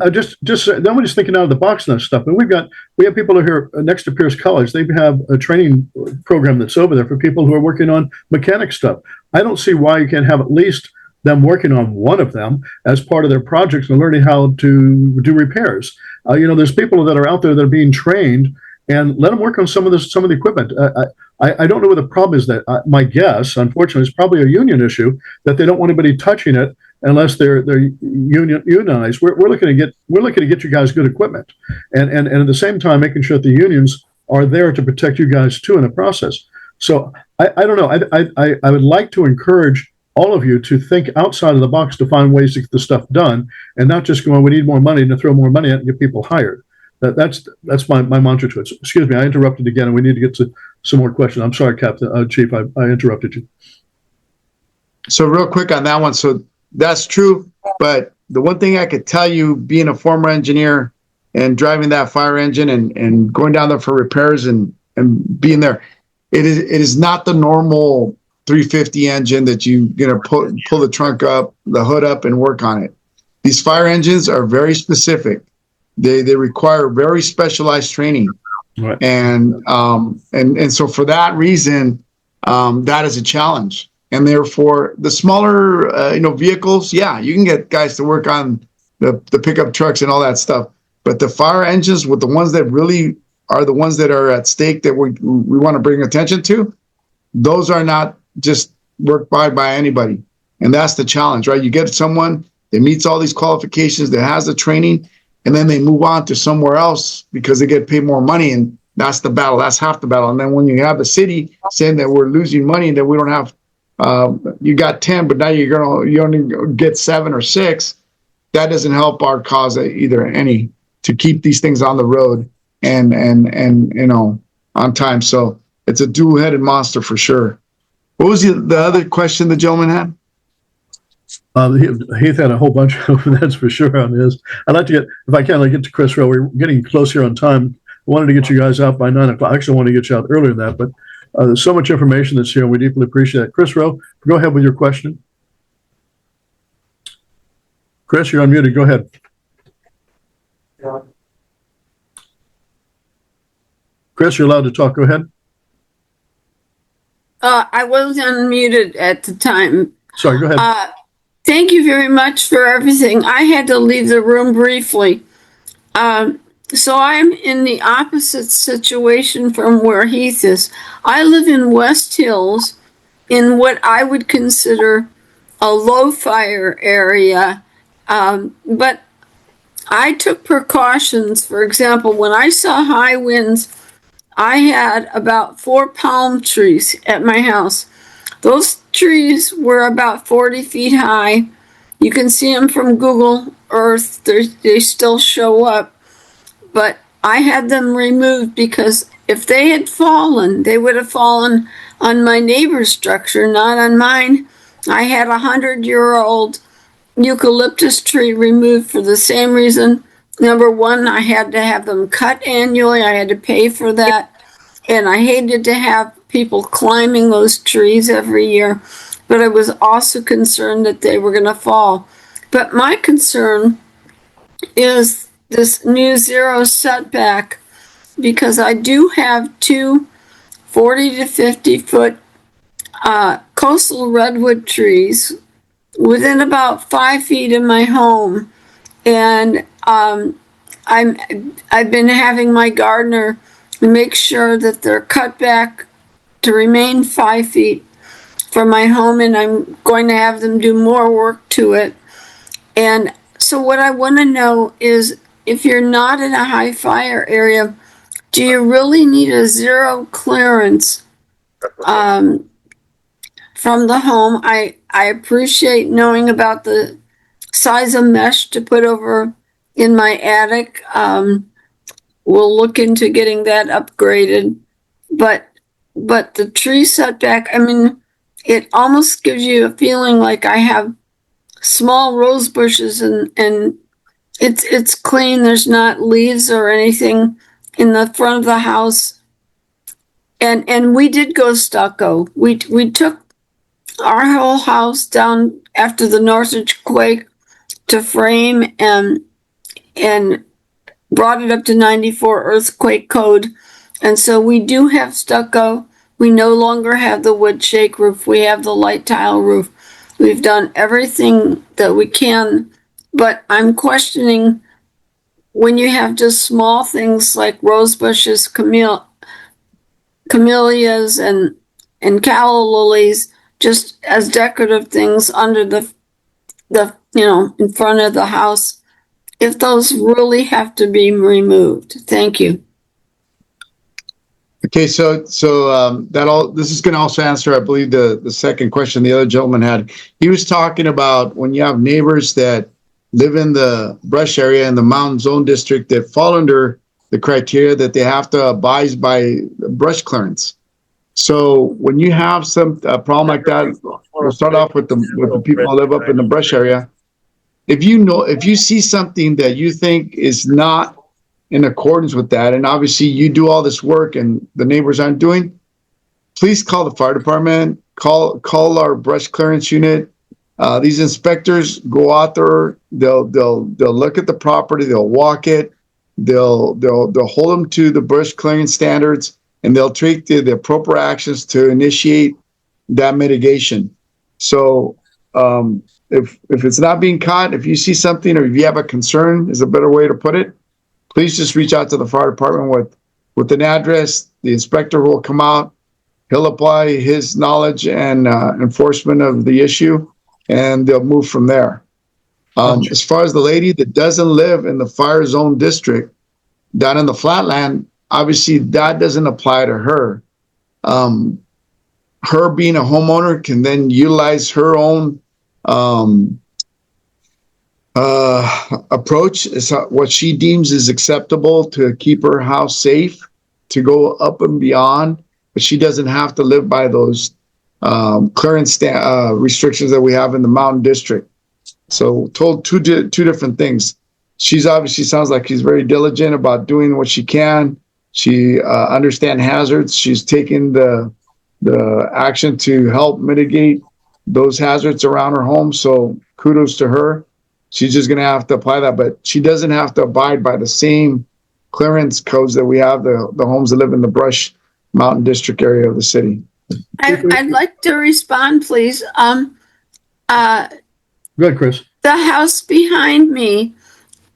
we're just thinking out of the box on that stuff. And we have people here next to Pierce College. They have a training program that's over there for people who are working on mechanic stuff. I don't see why you can't have at least them working on one of them as part of their projects and learning how to do repairs. There's people that are out there that are being trained, and let them work on some of the equipment. I don't know what the problem is. That my guess, unfortunately, is probably a union issue, that they don't want anybody touching it unless they're unionized. We're looking to get you guys good equipment, and at the same time making sure that the unions are there to protect you guys too in the process. So I don't know. I would like to encourage all of you to think outside of the box to find ways to get the stuff done, and not just going, we need more money, and to throw more money at it and get people hired. That's my mantra to it. So, excuse me, I interrupted again, and we need to get to some more questions. I'm sorry, Captain Chief, I interrupted you. So real quick on that one. So that's true, but the one thing I could tell you, being a former engineer and driving that fire engine and going down there for repairs and being there, it is not the normal 350 engine that you pull the trunk up, the hood up, and work on it. These fire engines are very specific. They require very specialized training, right. and so for that reason, that is a challenge. And therefore, the smaller vehicles, yeah, you can get guys to work on the pickup trucks and all that stuff. But the fire engines, with the ones that really are the ones that are at stake that we want to bring attention to, those are not just worked by anybody. And that's the challenge, right? You get someone that meets all these qualifications, that has the training, and then they move on to somewhere else because they get paid more money, and that's the battle. That's half the battle. And then when you have the city saying that we're losing money and that we don't have, you got 10, but now you only get 7 or 6, that doesn't help our cause either any to keep these things on the road and on time. So it's a dual-headed monster for sure. What was the other question the gentleman had? Heath had a whole bunch of them, that's for sure, on his. I'd like to if I can, get to Chris Rowe. We're getting close here on time. I wanted to get you guys out by 9 o'clock. I actually want to get you out earlier than that, but there's so much information that's here, and we deeply appreciate it. Chris Rowe, go ahead with your question. Chris, you're unmuted. Go ahead. Chris, you're allowed to talk. Go ahead. I was unmuted at the time. Sorry, go ahead. Thank you very much for everything. I had to leave the room briefly. So I'm in the opposite situation from where Heath is. I live in West Hills in what I would consider a low fire area. But I took precautions. For example, when I saw high winds, I had about 4 palm trees at my house. Those trees were about 40 feet high. You can see them from Google Earth. They still show up. But I had them removed because if they had fallen, they would have fallen on my neighbor's structure, not on mine. I had a 100-year-old eucalyptus tree removed for the same reason. Number one, I had to have them cut annually. I had to pay for that. And I hated to have people climbing those trees every year. But I was also concerned that they were going to fall. But my concern is this new zero setback, because I do have 2 40 to 50 foot coastal redwood trees within about 5 feet of my home. And I've been having my gardener make sure that they're cut back to remain 5 feet from my home, and I'm going to have them do more work to it. And so what I want to know is, if you're not in a high fire area, do you really need a zero clearance from the home? I appreciate knowing about the size of mesh to put over in my attic. We'll look into getting that upgraded. But the tree setback, I mean, it almost gives you a feeling like I have small rose bushes and it's clean. There's not leaves or anything in the front of the house. And we did go stucco. We took our whole house down after the Northridge quake to frame and brought it up to 94 earthquake code. And so we do have stucco. We no longer have the wood shake roof. We have the light tile roof. We've done everything that we can, but I'm questioning when you have just small things like rose bushes, camellias, and calla lilies, just as decorative things under the in front of the house. If those really have to be removed, thank you. Okay, so this is going to also answer, I believe, the second question the other gentleman had. He was talking about when you have neighbors that live in the brush area in the mountain zone district that fall under the criteria that they have to abide by brush clearance. So when you have some problem like that, we'll start off with the people who live up in the brush area. If you see something that you think is not in accordance with that, and obviously you do all this work and the neighbors aren't doing, please call the fire department, call our brush clearance unit. These inspectors go out there, they'll look at the property, they'll walk it, they'll hold them to the brush clearance standards, and they'll take the appropriate actions to initiate that mitigation. So if it's not being caught, if you see something or if you have a concern, is a better way to put it, please just reach out to the fire department with an address. The inspector will come out. He'll apply his knowledge and enforcement of the issue, and they'll move from there. As far as the lady that doesn't live in the fire zone district down in the flatland, obviously that doesn't apply to her. Her being a homeowner can then utilize her own approach is what she deems is acceptable to keep her house safe, to go up and beyond, but she doesn't have to live by those clearance restrictions that we have in the mountain district. So told two different things. She's obviously sounds like she's very diligent about doing what she can. She understands hazards. She's taking the action to help mitigate those hazards around her home. So kudos to her. She's just going to have to apply that, but she doesn't have to abide by the same clearance codes that we have the homes that live in the Brush Mountain District area of the city. I'd like to respond, please. Go ahead, Chris. The house behind me,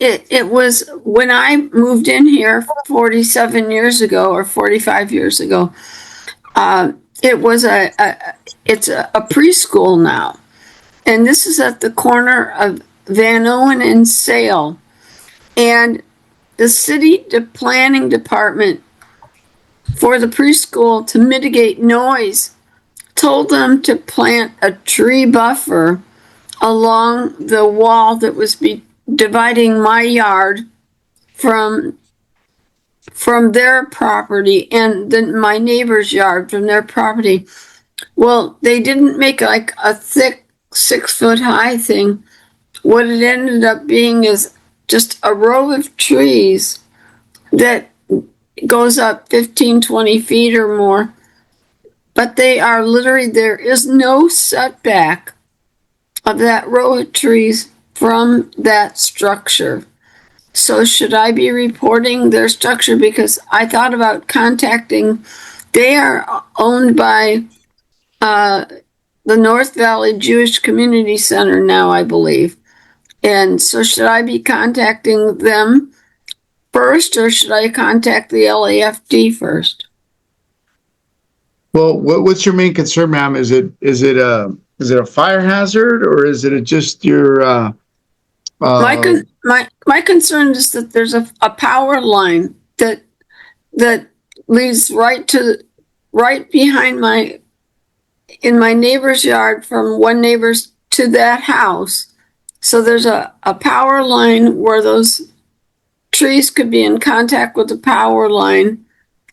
it was when I moved in here 47 years ago or 45 years ago. It was it's a preschool now, and this is at the corner of Van Owen and Sale, and the city planning department for the preschool to mitigate noise told them to plant a tree buffer along the wall that was dividing my yard from their property and then my neighbor's yard from their property. Well, they didn't make like a thick 6-foot high thing. What it ended up being is just a row of trees that goes up 15, 20 feet or more. But they are literally, there is no setback of that row of trees from that structure. So should I be reporting their structure? Because I thought about contacting, they are owned by the North Valley Jewish Community Center now, I believe. And so should I be contacting them first, or should I contact the LAFD first? Well, what's your main concern, ma'am? Is it a fire hazard, or is it just your my concern is that there's a power line that leads right behind in my neighbor's yard from one neighbor's to that house. So there's a power line where those trees could be in contact with the power line,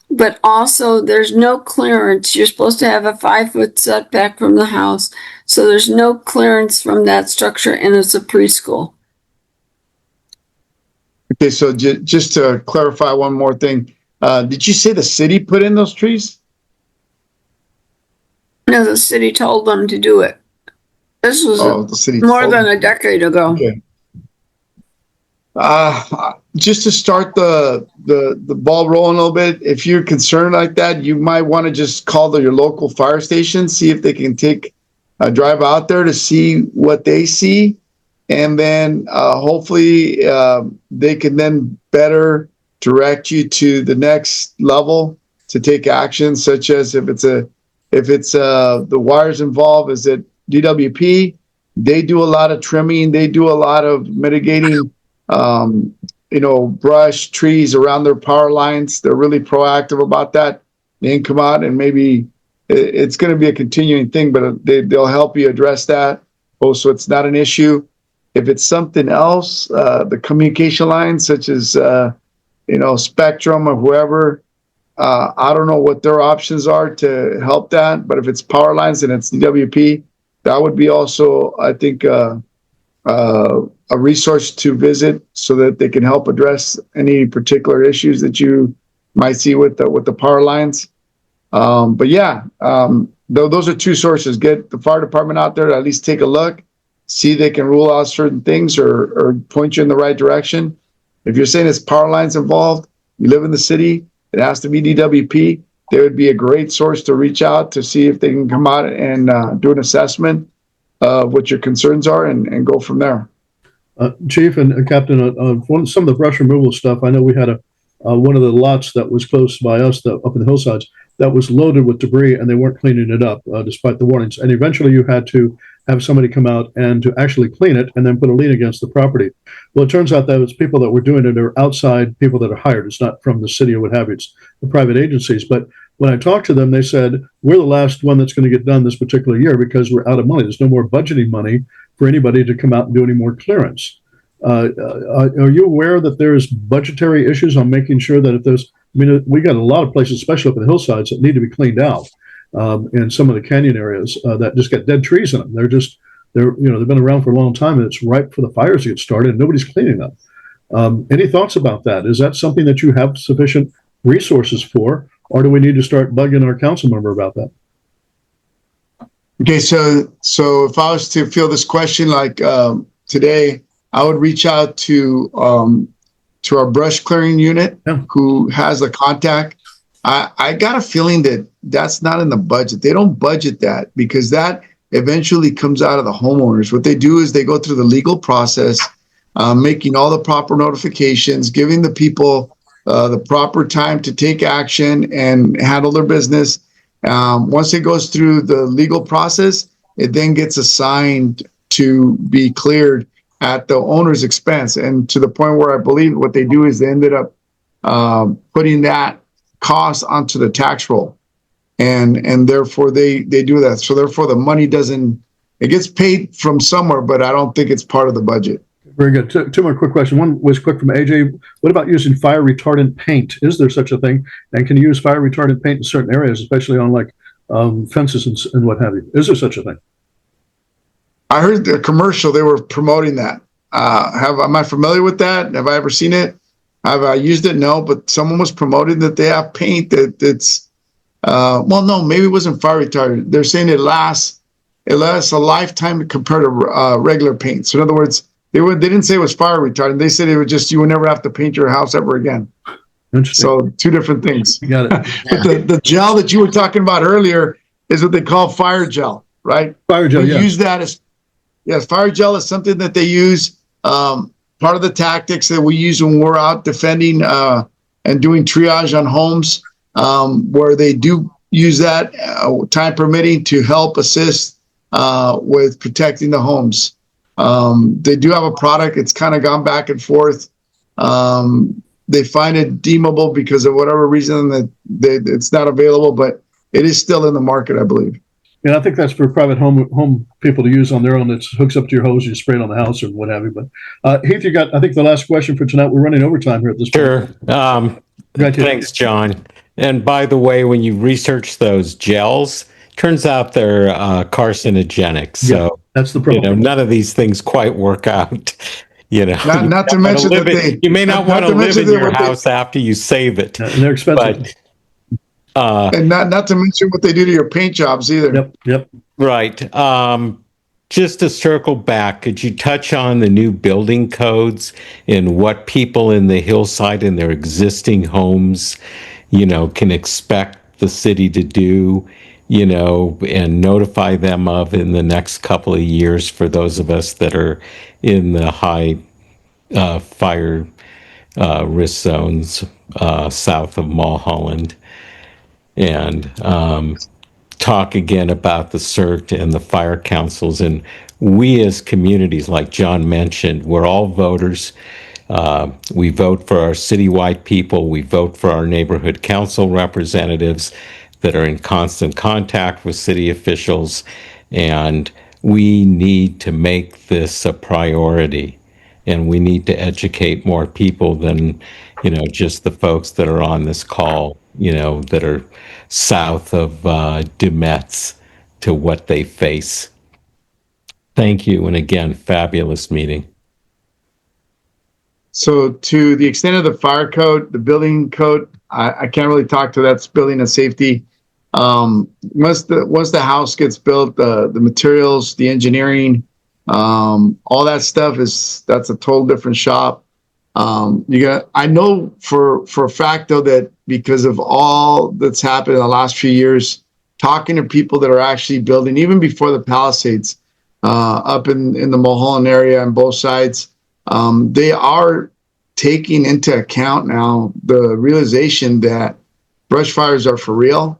but also there's no clearance. You're supposed to have a 5-foot setback from the house. So there's no clearance from that structure, and it's a preschool. Okay, so just to clarify one more thing, did you say the city put in those trees? No, the city told them to do it. This was The city more told than them. a decade ago. Okay. Just to start the ball rolling a little bit, if you're concerned like that, you might want to just call your local fire station, see if they can take a drive out there to see what they see, and then hopefully they can then better direct you to the next level to take action, such as if it's the wires involved, is it DWP? They do a lot of trimming, they do a lot of mitigating brush, trees around their power lines. They're really proactive about that. They can come out and maybe it's going to be a continuing thing, but they'll help you address that. Also, it's not an issue. If it's something else, the communication lines, such as, Spectrum or whoever, I don't know what their options are to help that. But if it's power lines and it's DWP, that would be also, I think, a resource to visit so that they can help address any particular issues that you might see with the power lines. But yeah, those are two sources. Get the fire department out there to at least take a look, see they can rule out certain things or point you in the right direction. If you're saying it's power lines involved, you live in the city, it has to be DWP, they would be a great source to reach out to see if they can come out and do an assessment of what your concerns are and go from there. Chief and Captain, some of the brush removal stuff, I know we had one of the lots that was close by us up in the hillsides that was loaded with debris and they weren't cleaning it up despite the warnings. And eventually you had to have somebody come out and to actually clean it and then put a lien against the property. Well, it turns out that it's people that were doing it are outside people that are hired. It's not from the city or what have you. It's the private agencies. But when I talked to them, they said, we're the last one that's going to get done this particular year because we're out of money. There's no more budgeting money for anybody to come out and do any more clearance. Are you aware that there's budgetary issues on making sure that if there's, we got a lot of places, especially up in the hillsides, that need to be cleaned out in some of the canyon areas that just got dead trees in them. They've been around for a long time and it's ripe for the fires to get started and nobody's cleaning them. Any thoughts about that? Is that something that you have sufficient resources for, or do we need to start bugging our council member about that? Okay, so if I was to field this question like today, I would reach out to our brush clearing unit, who has the contact. I got a feeling that that's not in the budget. They don't budget that because that eventually comes out of the homeowners. What they do is they go through the legal process, making all the proper notifications, giving the people the proper time to take action and handle their business. Once it goes through the legal process, it then gets assigned to be cleared at the owner's expense. And to the point where I believe what they do is they ended up putting that cost onto the tax roll. And therefore they do that. So therefore the money it gets paid from somewhere, but I don't think it's part of the budget. Very good. Two more quick questions. One was quick from AJ. What about using fire retardant paint? Is there such a thing? And can you use fire retardant paint in certain areas, especially on like fences and what have you? Is there such a thing? I heard the commercial, they were promoting that. Am I familiar with that? Have I ever seen it? Have I used it? No, but someone was promoting that they have paint that's, no, maybe it wasn't fire retardant. They're saying it lasts a lifetime compared to regular paint. So in other words, they didn't say it was fire retardant. They said it was just, you would never have to paint your house ever again. Interesting. So two different things. You got it. But the gel that you were talking about earlier is what they call fire gel, right? Fire gel, yeah. Use that as, yes, fire gel is something that they use. Part of the tactics that we use when we're out defending and doing triage on homes, where they do use that, time permitting, to help assist with protecting the homes. They do have a product. It's kind of gone back and forth. They find it deemable because of whatever reason that it's not available, but it is still in the market, I believe. And I think that's for private home people to use on their own. It hooks up to your hose, you spray it on the house or what have you. But Heath, you got, I think, the last question for tonight. We're running overtime here at this point. Sure. Thanks, John. And by the way, when you research those gels, turns out they're carcinogenic. So that's the problem. None of these things quite work out. Not to mention that you may not want to live in your house after you save it. And they're expensive. And not to mention what they do to your paint jobs either. Yep. Right. Just to circle back, could you touch on the new building codes and what people in the hillside in their existing homes, can expect the city to do, and notify them of in the next couple of years for those of us that are in the high fire risk zones south of Mulholland? And talk again about the CERT and the fire councils. And we as communities, like John mentioned, we're all voters. We vote for our citywide people. We vote for our neighborhood council representatives that are in constant contact with city officials. And we need to make this a priority. And we need to educate more people than, just the folks that are on this call, that are south of Dumetz to what they face. Thank you. And again, fabulous meeting. So to the extent of the fire code, the building code, I can't really talk to that's building and safety. Once the house gets built, the materials, the engineering, all that stuff that's a total different shop. I know for a fact though that because of all that's happened in the last few years, talking to people that are actually building, even before the Palisades, up in the Mulholland area on both sides, they are taking into account now the realization that brush fires are for real.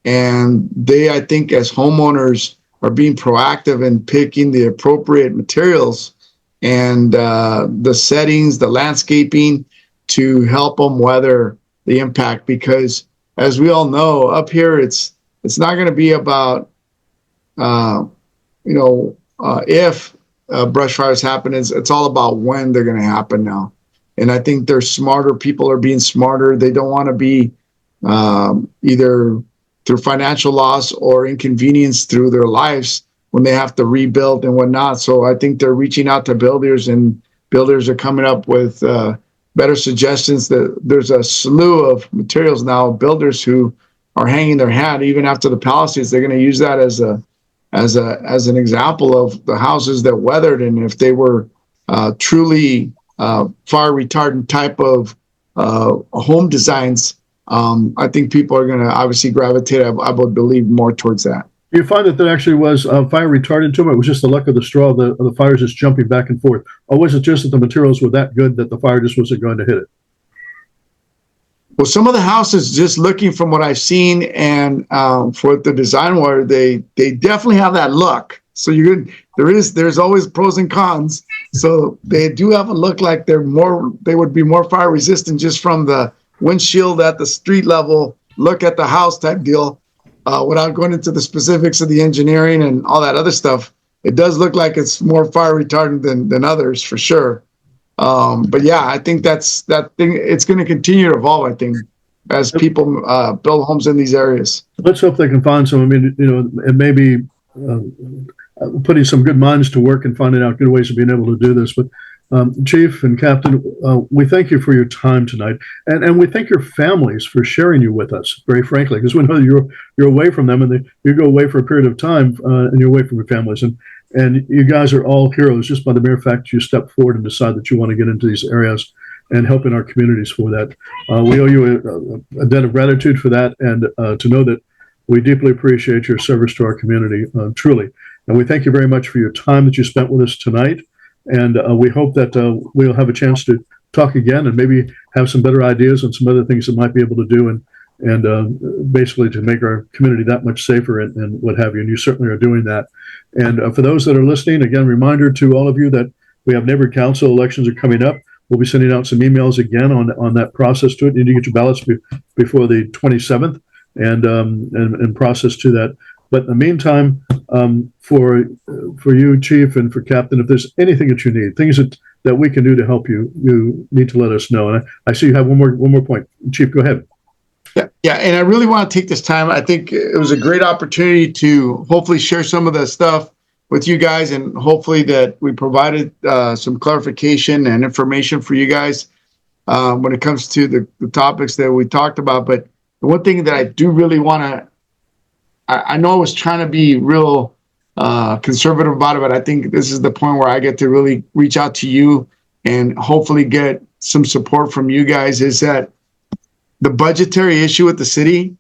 And they, I think, as homeowners are being proactive in picking the appropriate materials and the settings, the landscaping to help them weather the impact. Because as we all know, up here, it's not going to be about, if brush fires happen. It's all about when they're going to happen now. And I think they're smarter. People are being smarter. They don't want to be either through financial loss or inconvenience through their lives when they have to rebuild and whatnot. So I think they're reaching out to builders, and builders are coming up with better suggestions. That there's a slew of materials now, builders who are hanging their hat even after the Palisades. They're going to use that as an example of the houses that weathered, and if they were truly fire retardant type of home designs, I think people are going to obviously gravitate, I would believe, more towards that. You find that there actually was fire retardant to them? It was just the luck of the straw, the fires just jumping back and forth? Or was it just that the materials were that good that the fire just wasn't going to hit it? Well, some of the houses, just looking from what I've seen and for what the design were, they definitely have that look. So there's always pros and cons. So they do have a look like they would be more fire resistant just from the windshield at the street level, look at the house type deal. Without going into the specifics of the engineering and all that other stuff, it does look like it's more fire retardant than others for sure. But yeah, I think that thing, it's going to continue to evolve, I think, as people build homes in these areas. Let's hope they can find some. I mean, it may be putting some good minds to work and finding out good ways of being able to do this. But Chief and Captain, we thank you for your time tonight, and we thank your families for sharing you with us, very frankly, because we know you're away from them, and you go away for a period of time, and you're away from your families, and you guys are all heroes just by the mere fact that you step forward and decide that you want to get into these areas and help in our communities for that. We owe you a debt of gratitude for that, and to know that we deeply appreciate your service to our community, truly. And we thank you very much for your time that you spent with us tonight. And we hope that we'll have a chance to talk again and maybe have some better ideas on some other things that might be able to do and basically to make our community that much safer and what have you. And you certainly are doing that. And for those that are listening, again, reminder to all of you that we have neighborhood council elections are coming up. We'll be sending out some emails again on that process to it. You need to get your ballots before the 27th and process to that. But in the meantime, for you, Chief, and for Captain, if there's anything that you need, things that we can do to help you, you need to let us know. And I see you have one more point. Chief, go ahead. Yeah, and I really want to take this time. I think it was a great opportunity to hopefully share some of the stuff with you guys, and hopefully that we provided some clarification and information for you guys when it comes to the topics that we talked about. But the one thing that I do really want to, I know I was trying to be real conservative about it, but I think this is the point where I get to really reach out to you and hopefully get some support from you guys, is that the budgetary issue with the city,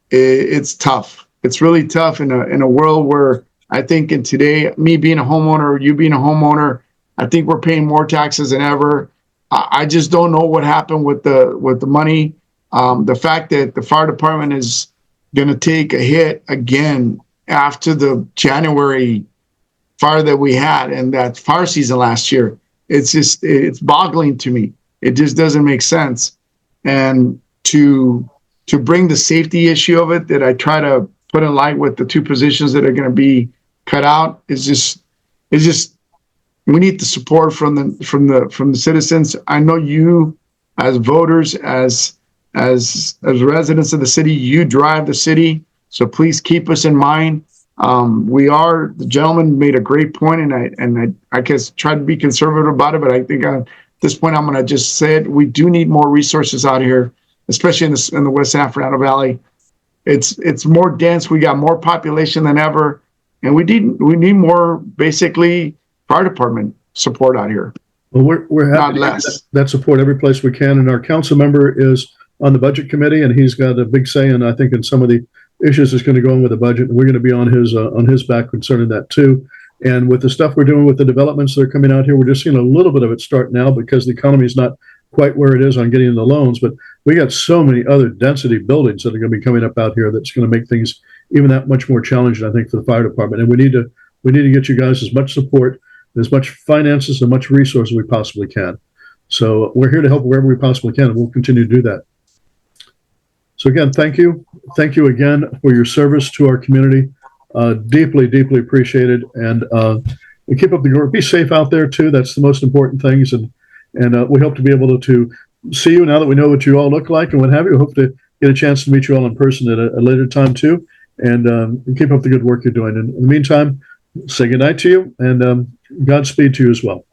it's tough. It's really tough in a world where I think in today, me being a homeowner, you being a homeowner, I think we're paying more taxes than ever. I just don't know what happened with the money. The fact that the fire department is going to take a hit again after the January fire that we had and that fire season last year, it's boggling to me. It just doesn't make sense. And to bring the safety issue of it that I try to put in light with the two positions that are going to be cut out is just we need the support from the citizens. I know you as voters, as residents of the city, you drive the city. So please keep us in mind. The gentleman made a great point, and I guess try to be conservative about it, but I think at this point I'm going to just say it. We do need more resources out here, especially in the West San Fernando Valley. It's more dense. We got more population than ever, and we need more basically fire department support out here. Well, we're happy to get that support every place we can, and our council member is on the budget committee, and he's got a big say in, I think, in some of the issues that's going to go on with the budget. And we're going to be on his back concerning that too. And with the stuff we're doing with the developments that are coming out here, we're just seeing a little bit of it start now because the economy is not quite where it is on getting the loans. But we got so many other density buildings that are going to be coming up out here that's going to make things even that much more challenging, I think, for the fire department. And we need to get you guys as much support, as much finances, and much resources we possibly can. So we're here to help wherever we possibly can, and we'll continue to do that. So again, thank you. Thank you again for your service to our community. Deeply, deeply appreciated. And keep up the good work. Be safe out there too. That's the most important things. And we hope to be able to see you now that we know what you all look like and what have you. We hope to get a chance to meet you all in person at a later time too. And keep up the good work you're doing. And in the meantime, say goodnight to you and Godspeed to you as well.